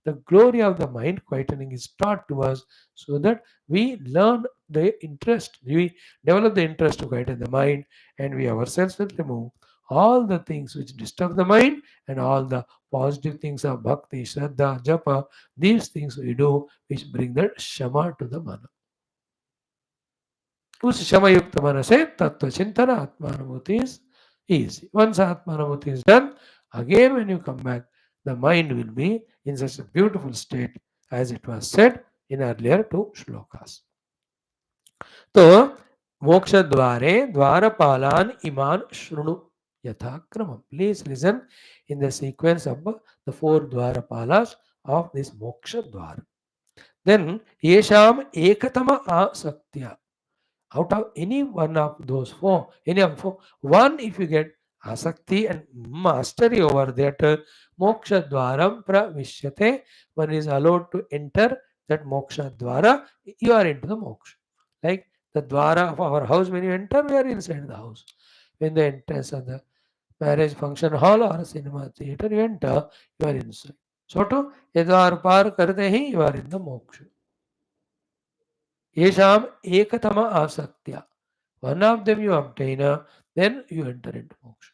The glory of the mind quietening is taught to us so that we learn the interest, we develop the interest to quieten the mind, and we ourselves will remove all the things which disturb the mind and all the positive things of bhakti, shraddha, japa, these things we do which bring that shama to the mana. उस शमयुक्त मन से तत्व चिंतन आत्मानुभूति is easy. Once Atmanubhuti is done, again when you come back, the mind will be in such a beautiful state as it was said in earlier two shlokas. तो मोक्ष द्वारे द्वारपालान इमान शृणु यथाक्रमम. Please listen in the sequence of the four द्वारपालास of this moksha dwar. Then yesham ekatama asaktya. Out of any one of those four, any of four, one if you get asakti and mastery over that moksha dwaram pravishyate, one is allowed to enter that moksha dwara, you are into the moksha. Like the dwara of our house, when you enter, we are inside the house. When the entrance of the marriage function hall or a cinema theater, you enter, you are inside. So to yadvar par karte hi, you are in the moksha. Yesham ekatama asaktya. One of them you obtain, then you enter into moksha.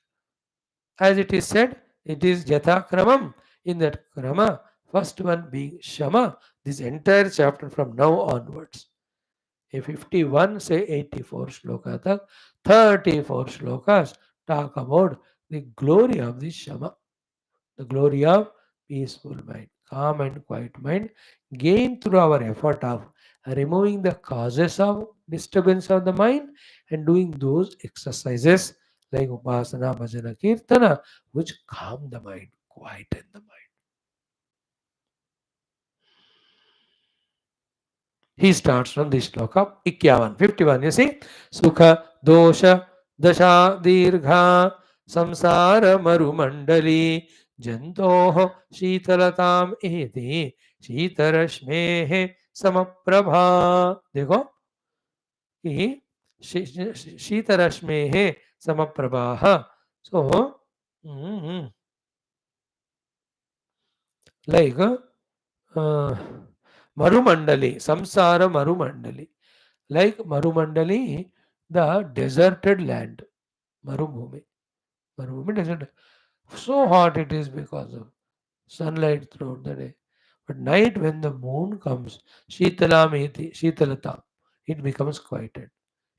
As it is said, it is Jatha Kramam. In that Krama, first one being Shama, this entire chapter from now onwards. A 51 say 84 shloka tak, 34 shlokas talk about the glory of the Shama, the glory of peaceful mind, calm and quiet mind, gained through our effort of removing the causes of disturbance of the mind and doing those exercises like upasana, bhajana, kirtana, which calm the mind, quieten the mind. He starts from this shloka, 51. You see, Sukha, Dosha, Dasha, Dirgha, Samsara, Marumandali, Jantoho, Shitalatam, Eti, Shitarashmehe, Samaprabha. देखो कि शीतरश्मेः समप्रभाः. So, like Marumandali, Samsara Marumandali. Like Marumandali, the deserted land, Marubhumi. Marubhumi desert. So hot it is because of sunlight throughout the day. But night when the moon comes, Shitalameti, Shitalata, it becomes quieted.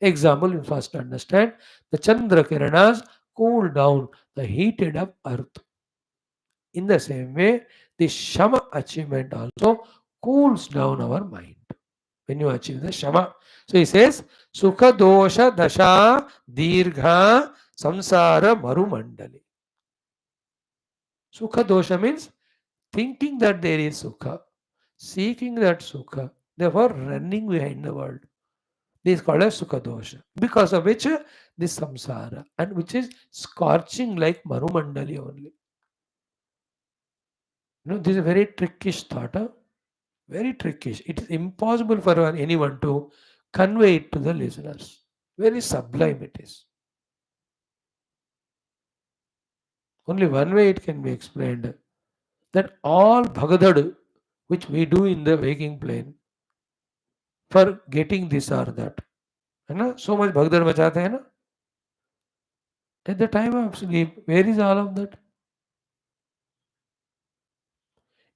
Example, you first understand the Chandra Kiranas cool down the heated up earth. In the same way, the Shama achievement also cools down our mind when you achieve the Shama. So he says, Sukha dosha dasha dirgha samsara marumandali. Sukha dosha means thinking that there is Sukha, seeking that Sukha, therefore running behind the world. This is called as Sukha dosha, because of which this samsara, and which is scorching like marumandali only. This is a very trickish thought. Huh? Very trickish. It is impossible for anyone to convey it to the listeners. Very sublime it is. Only one way it can be explained, that all bhagadad which we do in the waking plane for getting this or that. है ना? So much bhagdad मचाते हैं ना? At the time of sleep, where is all of that?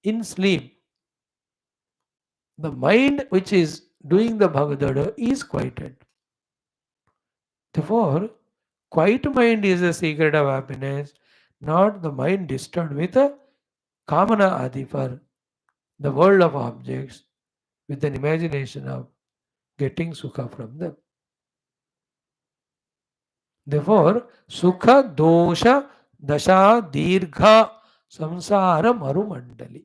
In sleep, the mind which is doing the bhagdad is quieted. Therefore, quiet mind is the secret of happiness, not the mind disturbed with a kamana adi for the world of objects, with an imagination of getting sukha from them. Therefore, sukha dosha dasha dirgha samsara marumandali.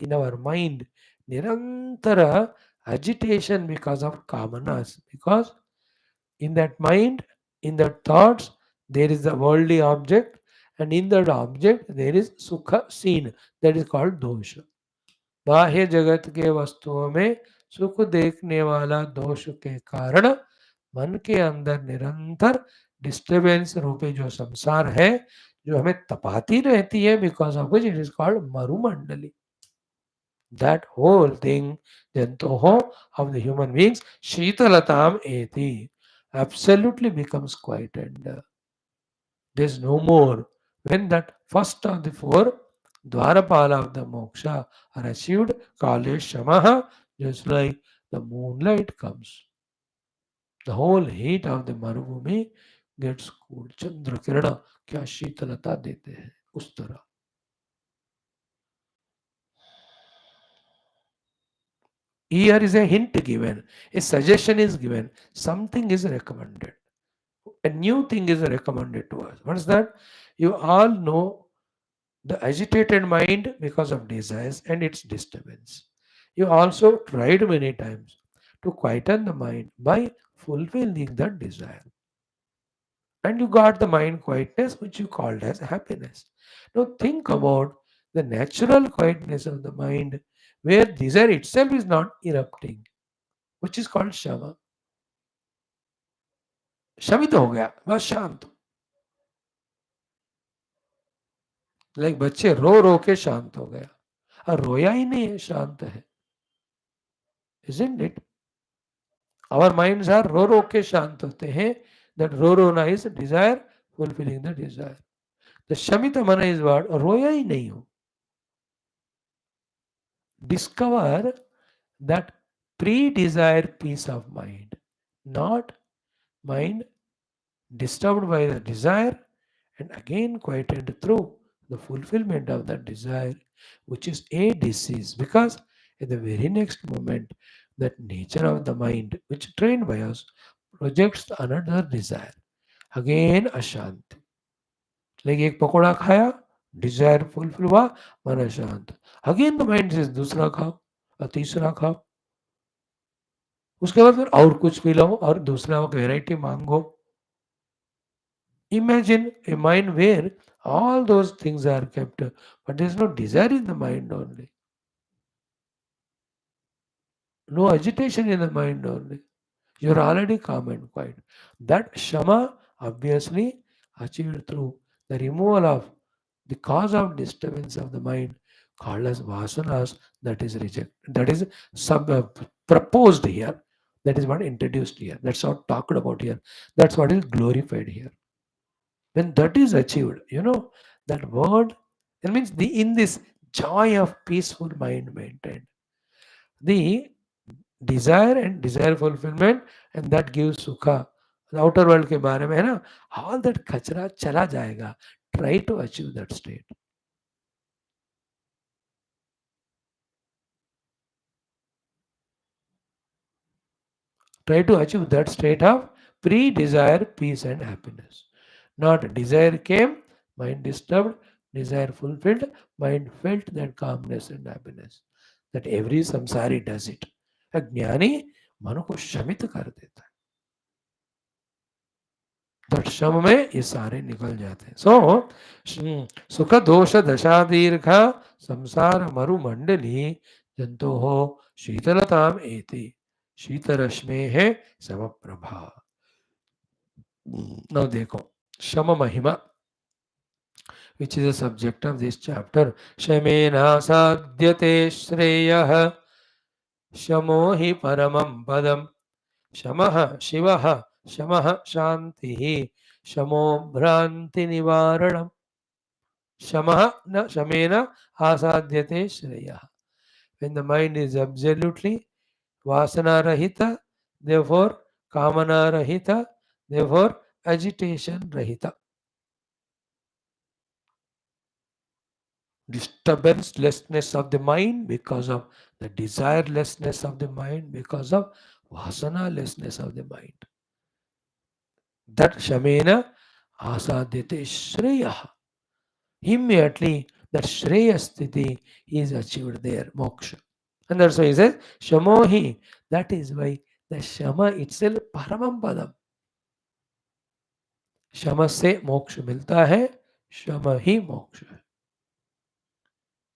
In our mind, nirantara agitation because of kamanas, because in that mind, in that thoughts, there is the worldly object, and in that object there is sukha seen, that is called dosha. बाह्य जगत के वस्तुओं में सुख देखने वाला दोष के कारण मन के अंदर निरंतर डिस्टर्बेंस रूपी जो संसार है, जो हमें तपाती रहती है, because of which it is called मरुमंडली. That whole thing, then toho of the human beings, Shitalatam eti, absolutely becomes quieted. There is no more. When that first of the four Dwarapala of the moksha are achieved, called as Shamaha, just like the moonlight comes. The whole heat of the Marubhumi gets cooled. Chandra Kirana क्या शीतलता देते हैं उस तरह. Here is a hint given, a suggestion is given, something is recommended. A new thing is recommended to us. What is that? You all know the agitated mind because of desires and its disturbance. You also tried many times to quieten the mind by fulfilling that desire. And you got the mind quietness, which you called as happiness. Now think about the natural quietness of the mind where desire itself is not erupting, which is called shama. Shamit हो गया, बस शांत. Like बच्चे रो रो के शांत हो गया, और रोया ही नहीं है, शांत है. Isn't it? Our minds are रो रो के शांत होते हैं. That रो रोना is desire, fulfilling the desire. The Shamit मन is what? रोया ही नहीं हो. Discover that pre-desire peace of mind, not mind disturbed by the desire and again quieted through the fulfillment of that desire, which is a disease. Because in the very next moment, that nature of the mind, which trained by us, projects another desire. Again, अशांति. Like एक पकोड़ा खाया, desire fulfill हुआ, मन अशांत. Again the mind says दूसरा खाओ और तीसरा खाओ. उसके बाद फिर और कुछ पी लो और दूसरा वेराइटी मांगो. Imagine a mind where all those things are kept, but there is no desire in the mind only. No agitation in the mind only. You are already calm and quiet. That Shama obviously achieved through the removal of the cause of disturbance of the mind called as vasanas, that is rejected. That is proposed here. That is what introduced here. That's what talked about here. That's what is glorified here. When that is achieved, that word, it means in this joy of peaceful mind maintained, the desire and desire fulfillment, and that gives sukha. The outer world के बारे में है ना, all that कचरा चला जाएगा. Try to achieve that state. Try to achieve that state of pre-desire, peace and happiness. Not desire came, mind disturbed, desire fulfilled, mind felt that calmness and happiness. That every samsari does it. A ज्ञानी मन को शमित कर देता है. That शम में ये सारे निकल जाते हैं. So सुख दोष दशा दीर्घा संसार मरुमंडली जंतु हो शीतलताम एति शीतरश्मे है समप्रभा. Now देखो शम महिमा, which is the subject of this chapter. शमेना साध्यते श्रेयः शमो हि परमं पदम् शमः शिवः शमः शान्तिः शमो भ्रान्ति निवारणम्. शमः न शमेन आसाध्यते श्रेयः. When the mind is absolutely vasana rahita, therefore kamana rahita, therefore agitation rahita. Disturbancelessness of the mind because of the desirelessness of the mind, because of vasana-lessness of the mind. That shamena asadhyate shreya. Immediately that shreya sthiti is achieved there, moksha. And that's why he says, shamohi. That is why the shama itself paramam padam. शम से मोक्ष मिलता है, शम ही मोक्ष है.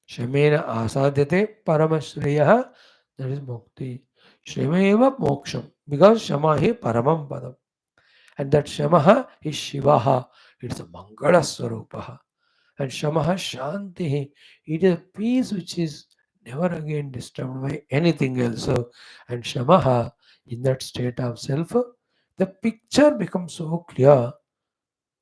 शमेन आसाध्यते परम श्रेय, दैट इज मुक्ति. शमेव मोक्षम, बिकॉज शम ही परमम पदम. एंड दैट शम इज शिव, इट्स अ मंगल स्वरूप. एंड शम शांति, it is peace which is never again disturbed by anything else. And shama, in that state of self, the picture becomes so clear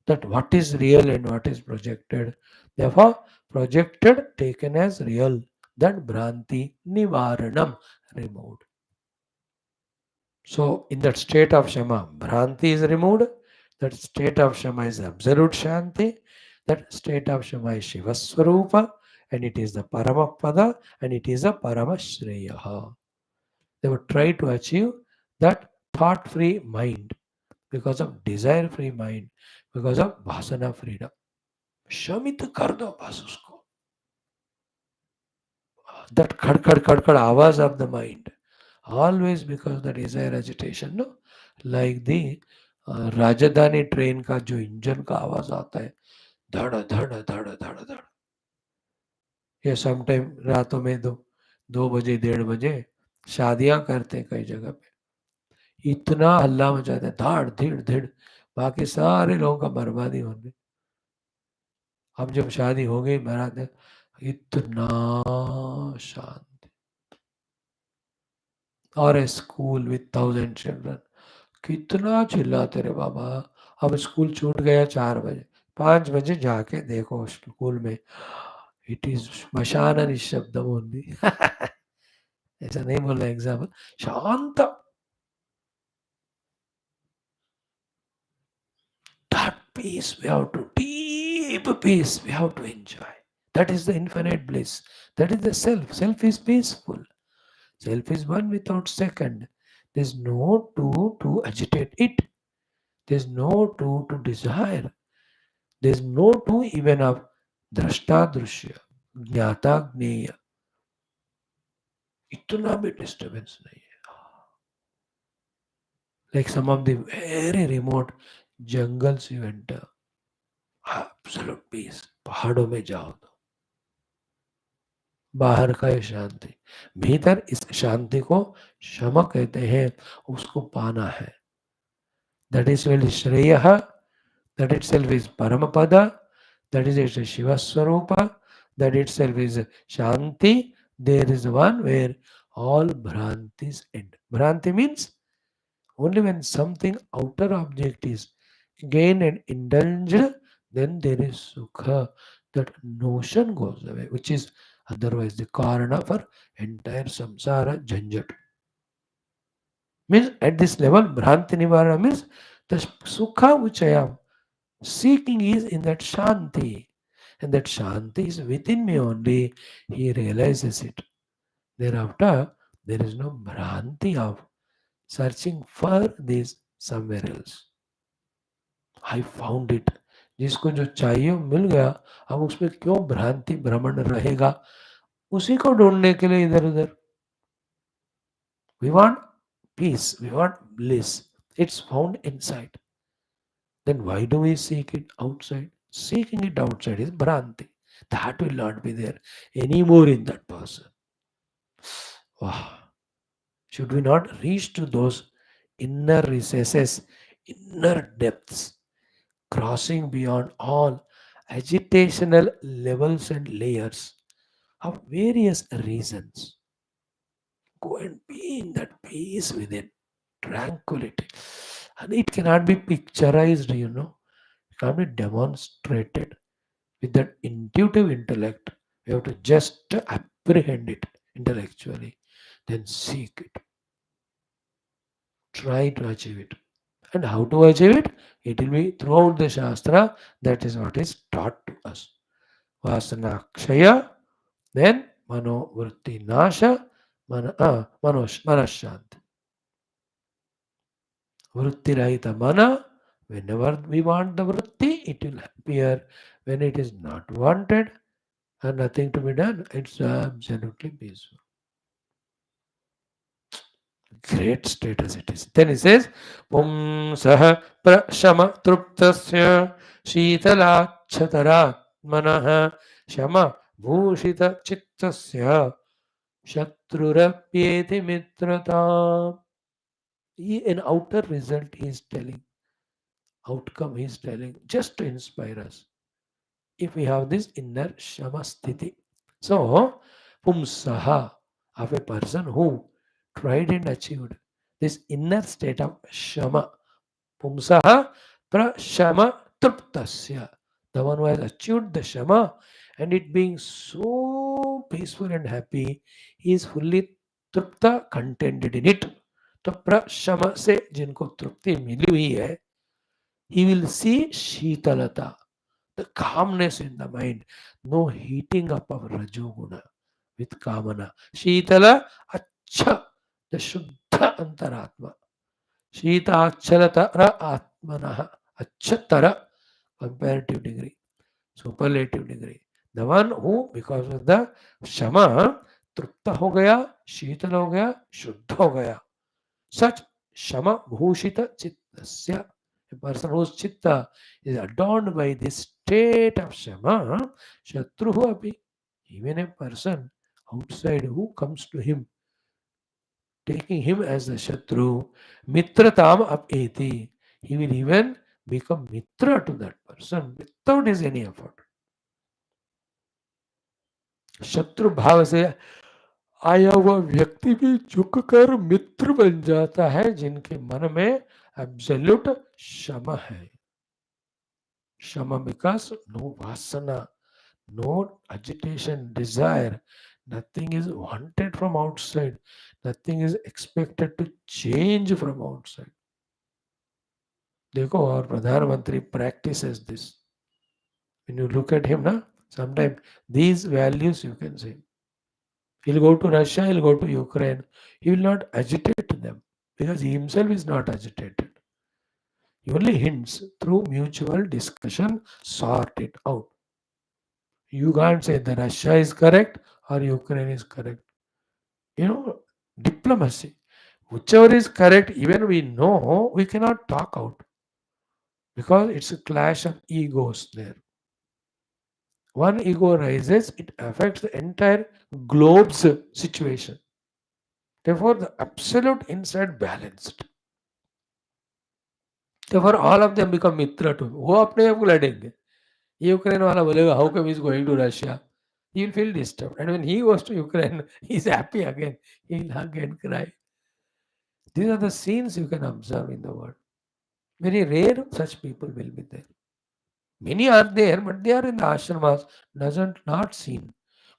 that what is real and what is projected. Therefore, projected taken as real, that Bhranti Nivaranam removed. So, in that state of Shama, Bhranti is removed. That state of Shama is absolute Shanti. That state of Shama is Shiva Swarupa, and it is the Paramapada, and it is a Paramashreya. They would try to achieve that thought free mind because of desire free mind, because of vasana freedom. Shamit कर दो बस उसको. That खड़ आवाज of the mind, always because the desire agitation, no, like the राजधानी train का जो engine का आवाज आता है, धड़ धड़ धड़ धड़ धड़. ये समटाइम रातों में 2 बजे 1:30 बजे शादियां करते हैं कई जगह पे, इतना हल्ला मचाते हैं, धाड़ धीड़ धीड़, बाकी सारे लोगों का बर्बादी होने. अब जब शादी हो गई बारात, इतना शांति. और ए स्कूल विथ 1000 चिल्ड्रन, कितना चिल्लाते रे बाबा. अब स्कूल छूट गया 4 बजे, 5 बजे जाके देखो स्कूल में, इट इज श्मशान निशब्द ओनली. ऐसा नहीं बोल रहा एग्जाम्पल, शांत. That peace we have to, deep peace we have to enjoy. That is the infinite bliss. That is the self. Self is peaceful. Self is one without second. There's no two to agitate it. There's no two to desire. There's no two even of drashta drushya, ज्ञाता ज्ञेय. इतना भी disturbance नहीं है. Like some of the very remote jungles you enter, absolute peace. पहाड़ों में जाओ तो बाहर का ये शांति, भीतर इस शांति को शम कहते हैं. उसको पाना है. That is really Shreya, that itself is Paramapada, that is a Shiva Swarupa, that itself is Shanti. There is one where all Bhrantis end. Bhranti means Only when something outer object is gained and indulged, then there is sukha. That notion goes away, which is otherwise the karana for entire samsara janjat. Means at this level, bhranti nivarana means the sukha which I am seeking is in that shanti. And that shanti is within me only. He realizes it. Thereafter, there is no bhranti of searching for this somewhere else. I found it. जिसको जो चाहिए मिल गया, अब उसमें क्यों भ्रांति भ्रमण रहेगा, उसी को ढूंढने के लिए इधर उधर. We want peace, we want bliss. It's found inside. Then why do we seek it outside? Seeking it outside is bhranti. That will not be there anymore in that person. Wow. Should we not reach to those inner recesses, inner depths, crossing beyond all agitational levels and layers of various reasons? Go and be in that peace within, tranquility. And it cannot be picturized, it can't be demonstrated with that intuitive intellect. We have to just apprehend it intellectually, then seek it, try to achieve it. And how to achieve it? It will be throughout the Shastra. That is what is taught to us. Vasana Kshaya, then Mano Vritti Nasha, Manashanti. Vritti Rahita Mana, whenever we want the Vritti, it will appear. When it is not wanted and nothing to be done, it's absolutely peaceful. Great status it is. Then he says, Pumsaha prashama truptasya shitalakshataraatmanaha shama bhushita chittasya shatrurapyeti mitrata. An outer result he is telling, outcome he is telling, just to inspire us. If we have this inner shama sthiti. So, pumsaha, of a person who tried and achieved this inner state of shama. Pumsaha prashama truptasya. The one who has achieved the shama and it being so peaceful and happy, he is fully trupta, contented in it. तो प्रशम से जिनको तृप्ति मिली हुई है, he will see शीतलता, the calmness in the mind, no heating up of rajoguna with kamana. Shitala acha, the shuddha antaratma. Shita achalatara atmanaha, achatara, comparative degree, superlative degree. The one who, because of the shama, तृप्त हो गया, शीतल हो गया, शुद्ध हो गया. Such shama bhushita chittasya. A person whose chitta is adorned by this state of shama, shatruhu api. Even a person outside who comes to him, taking him as the shatru, mitratam apeti. He will even become mitra to that person without his any effort. शत्रु भाव से आया हुआ व्यक्ति भी झुककर मित्र बन जाता है जिनके मन में एब्सोल्यूट क्षमा है. Shama because no vasana, no agitation, desire, nothing is wanted from outside, nothing is expected to change from outside. देखो our प्रधानमंत्री practices this. When you look at him, sometimes these values you can see. He'll go to Russia, he'll go to Ukraine. He will not agitate them because he himself is not agitated. He only hints through mutual discussion, sort it out. You can't say that Russia is correct or Ukraine is correct. Diplomacy. Whichever is correct, even we know, we cannot talk out because it's a clash of egos there. One ego rises, it affects the entire globe's situation. Therefore, the absolute inside balanced. Therefore, all of them become mitra to him. वो अपने आप को लड़ेंगे. Ukraine वाला बोलेगा, how come he's going to Russia? He will feel disturbed. And when he goes to Ukraine, he's happy again. He'll hug and cry. These are the scenes you can observe in the world. Very rare such people will be there. Many are there, but they are in the ashramas, doesn't not seen.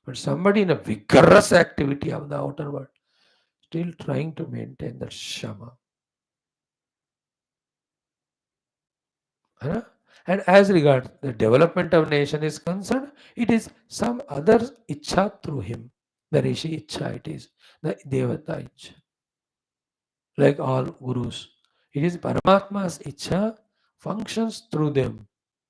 But somebody in a vigorous activity of the outer world, still trying to maintain the shama. Huh? And as regards the development of nation is concerned, it is some other ichha through him. The rishi ichha it is, the devata ichha. Like all gurus. It is Paramatma's ichha functions through them.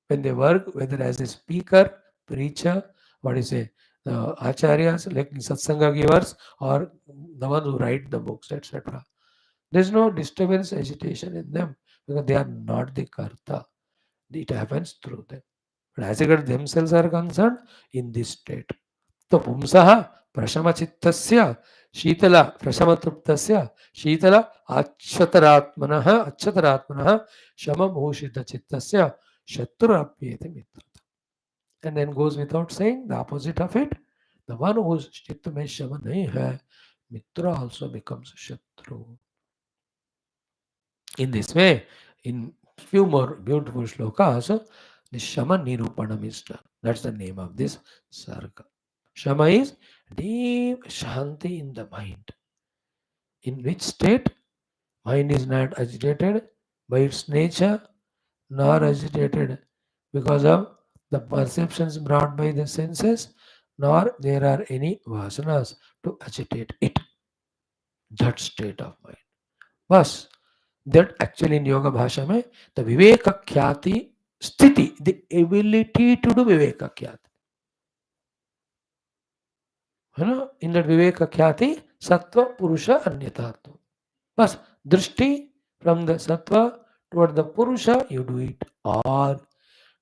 When they work, whether as a speaker, preacher, what is it, acharyas, like satsanga givers, or the ones who write the books, etc. There's no disturbance, agitation in them because they are not the karta. It happens through them. But as regards themselves are concerned, in this state. तो पुंसः प्रशमचित्तस्य शीतल प्रशमतृप्तस्य शीतल अच्छतरात्मनः शमभूषितचित्तस्य शत्रुरप्येति मित्रता. And then goes without saying the opposite of it. The one whose चित्त में शम नहीं है, mitra also becomes shatru. In this way, in few more beautiful shlokas, the Shama Nirupanam is done. That's the name of this sarga. Shama is deep shanti in the mind. In which state? Mind is not agitated by its nature, nor agitated because of the perceptions brought by the senses, nor there are any vasanas to agitate it. That state of mind. बस that actually in yoga bhasha mein the viveka khyati sthiti, the ability to do viveka khyati. In that viveka khyati sattva purusha anyathatva. बस drishti from the sattva toward the purusha you do it, or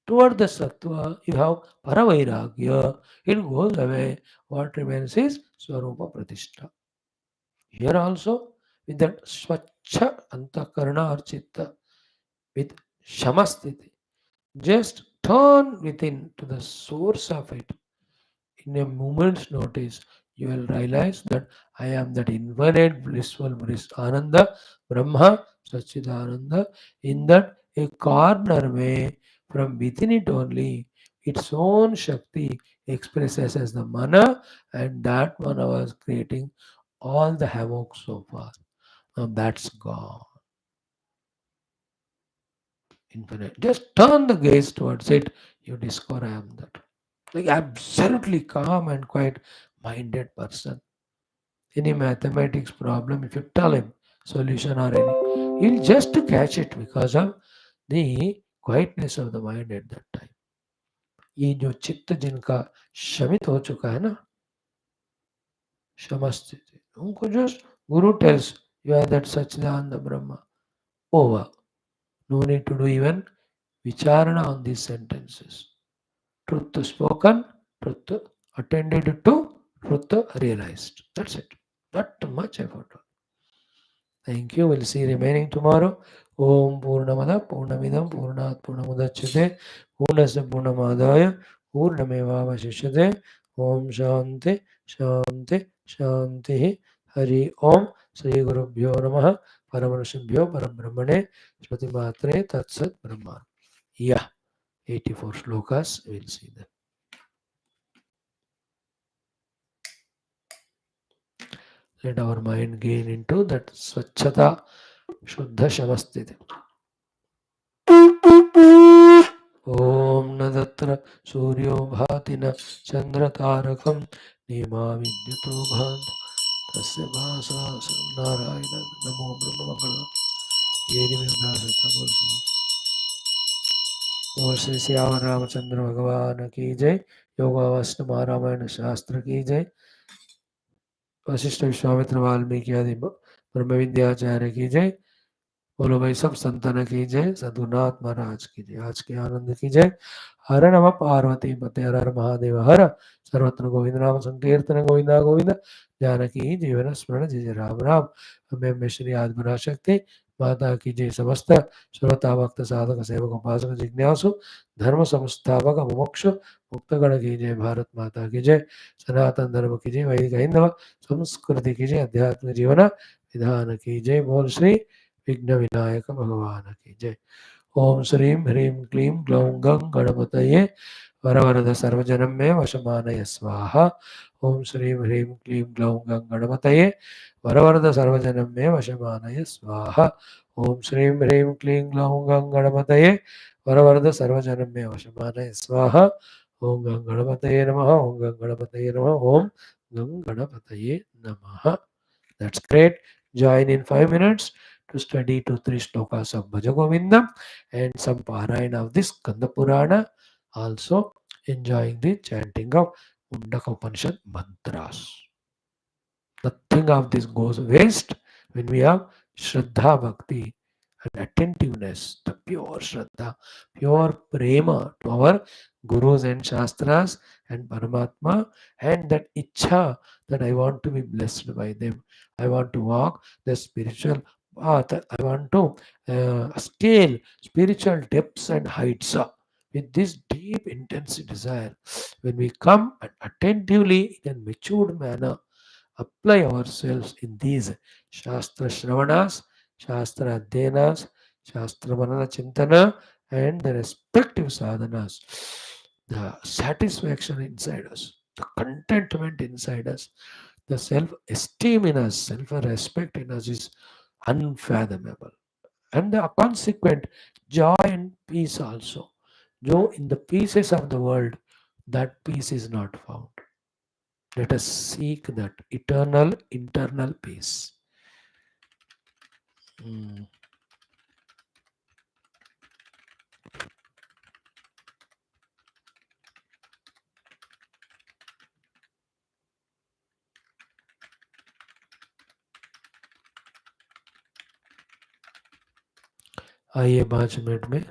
toward the sattva you have paravairagya, it goes away. What remains is swarupa pratishtha. Here also with that swachha antakarana or chitta, with shamasthiti, just turn within to the source of it. In a moment's notice, you will realize that I am that infinite blissful bliss, Ananda, Brahma, Sachidananda. In that a corner way, from within it only, its own Shakti expresses as the mana, and that mana was creating all the havoc so far. Now that's gone. Infinite. Just turn the gaze towards it, you discover I am that. Like absolutely calm and quiet minded person. Any mathematics problem, if you tell him solution or any, he'll just catch it because of the quietness of the mind at that time. ये जो चित्त जिनका शमित हो चुका है ना, शमस्थिति, उनको just Guru tells you are that Sachidananda Brahma. Over. No need to do even vicharana on these sentences. Truth spoken, truth attended to, truth realized. That's it. Not much effort. Thank you. We'll see remaining tomorrow. Om Purnamada Purnamidam Purnat Purnamudachyate Purnasya Purnamadaya Purnameva Vashishyate Om Shanti Shanti Shanti Hari Om Sri Gurubhyo Namaha PARABRAHMANE PARABRAHMANE SHRUTHI Tatsat Brahma. Yeah, 84 shlokas. We'll see them. Let our mind gain into that Swachhata Shuddha Shamastiti. Om Nadatra Suryo Bhatina Chandra Tarakam Nima Vidyuto Bhant Tasya Bhasa Narayana Namo Brahma Vakala Yeni Vyavahara Om Shri Syavan Ramachandra Bhagavan Ki Jai Yoga Vashtha Ramayana Shastra Ki Jai Vashishtha Vishwamitra Valmiki आदि ब्रह्म विद्याचार्य की जय। बोलो भाई सब संतान की जय, सद्गुरुनाथ महाराज की जय। आज के आनंद की जय। हर नम पार्वती पते हर हर महादेव हर। सर्वत्र गोविंद नाम संकीर्तन गोविंदा गोविंद। जानकी जीवन स्मरण जय जय राम राम। हमें श्री आदिगुणा शक्ति माता की जय। समस्त श्रोता भक्त साधक सेवक उपासक जिज्ञासु धर्म संस्थापक मुमुक्षु मुक्तगण की जय। भारत माता की जय। सनातन धर्म की जय। वैदिक हिंदव संस्कृति की जय। अध्यात्म जीवन विधान की जय। बोल श्री विघ्न विनायक भगवान की जय। ओम श्रीं ह्रीं क्लीं ग्लौं गं गणपतये वरवरद सर्वजनं मे वशमानय स्वाहा। ओम श्रीं ह्रीं क्लीं ग्लौं गं गणपतये वरवरद सर्वजनं मे वशमानय स्वाहा। ओम श्रीं ह्रीं क्लीं ग्लौं गं गणपतये वरवरद सर्वजनं मे वशमानय स्वाहा। ओम गं गणपतये नमः। ओम गं गणपतये नमः। ओम गं गणपतये नमः। That's great. Join in 5 minutes to study 2-3 shlokas of Bhajagovindam and some parayana of this Skanda Purana. Also enjoying the chanting of Mundaka Upanishad mantras. Nothing of this goes waste when we have Shraddha Bhakti and attentiveness, the pure Shraddha, pure Prema to our Gurus and Shastras and Paramatma, and that Ichha that I want to be blessed by them. I want to walk the spiritual path. I want to scale spiritual depths and heights with this deep, intense desire. When we come and attentively in a matured manner, apply ourselves in these Shastra Shravanas, Shastra Adhyanas, Shastra Manana Chintana, and the respective sadhanas. The satisfaction inside us, the contentment inside us, the self esteem in us, self respect in us is unfathomable. And the consequent joy and peace also. Though in the pieces of the world, that peace is not found. Let us seek that eternal internal peace. आइए 5 minute में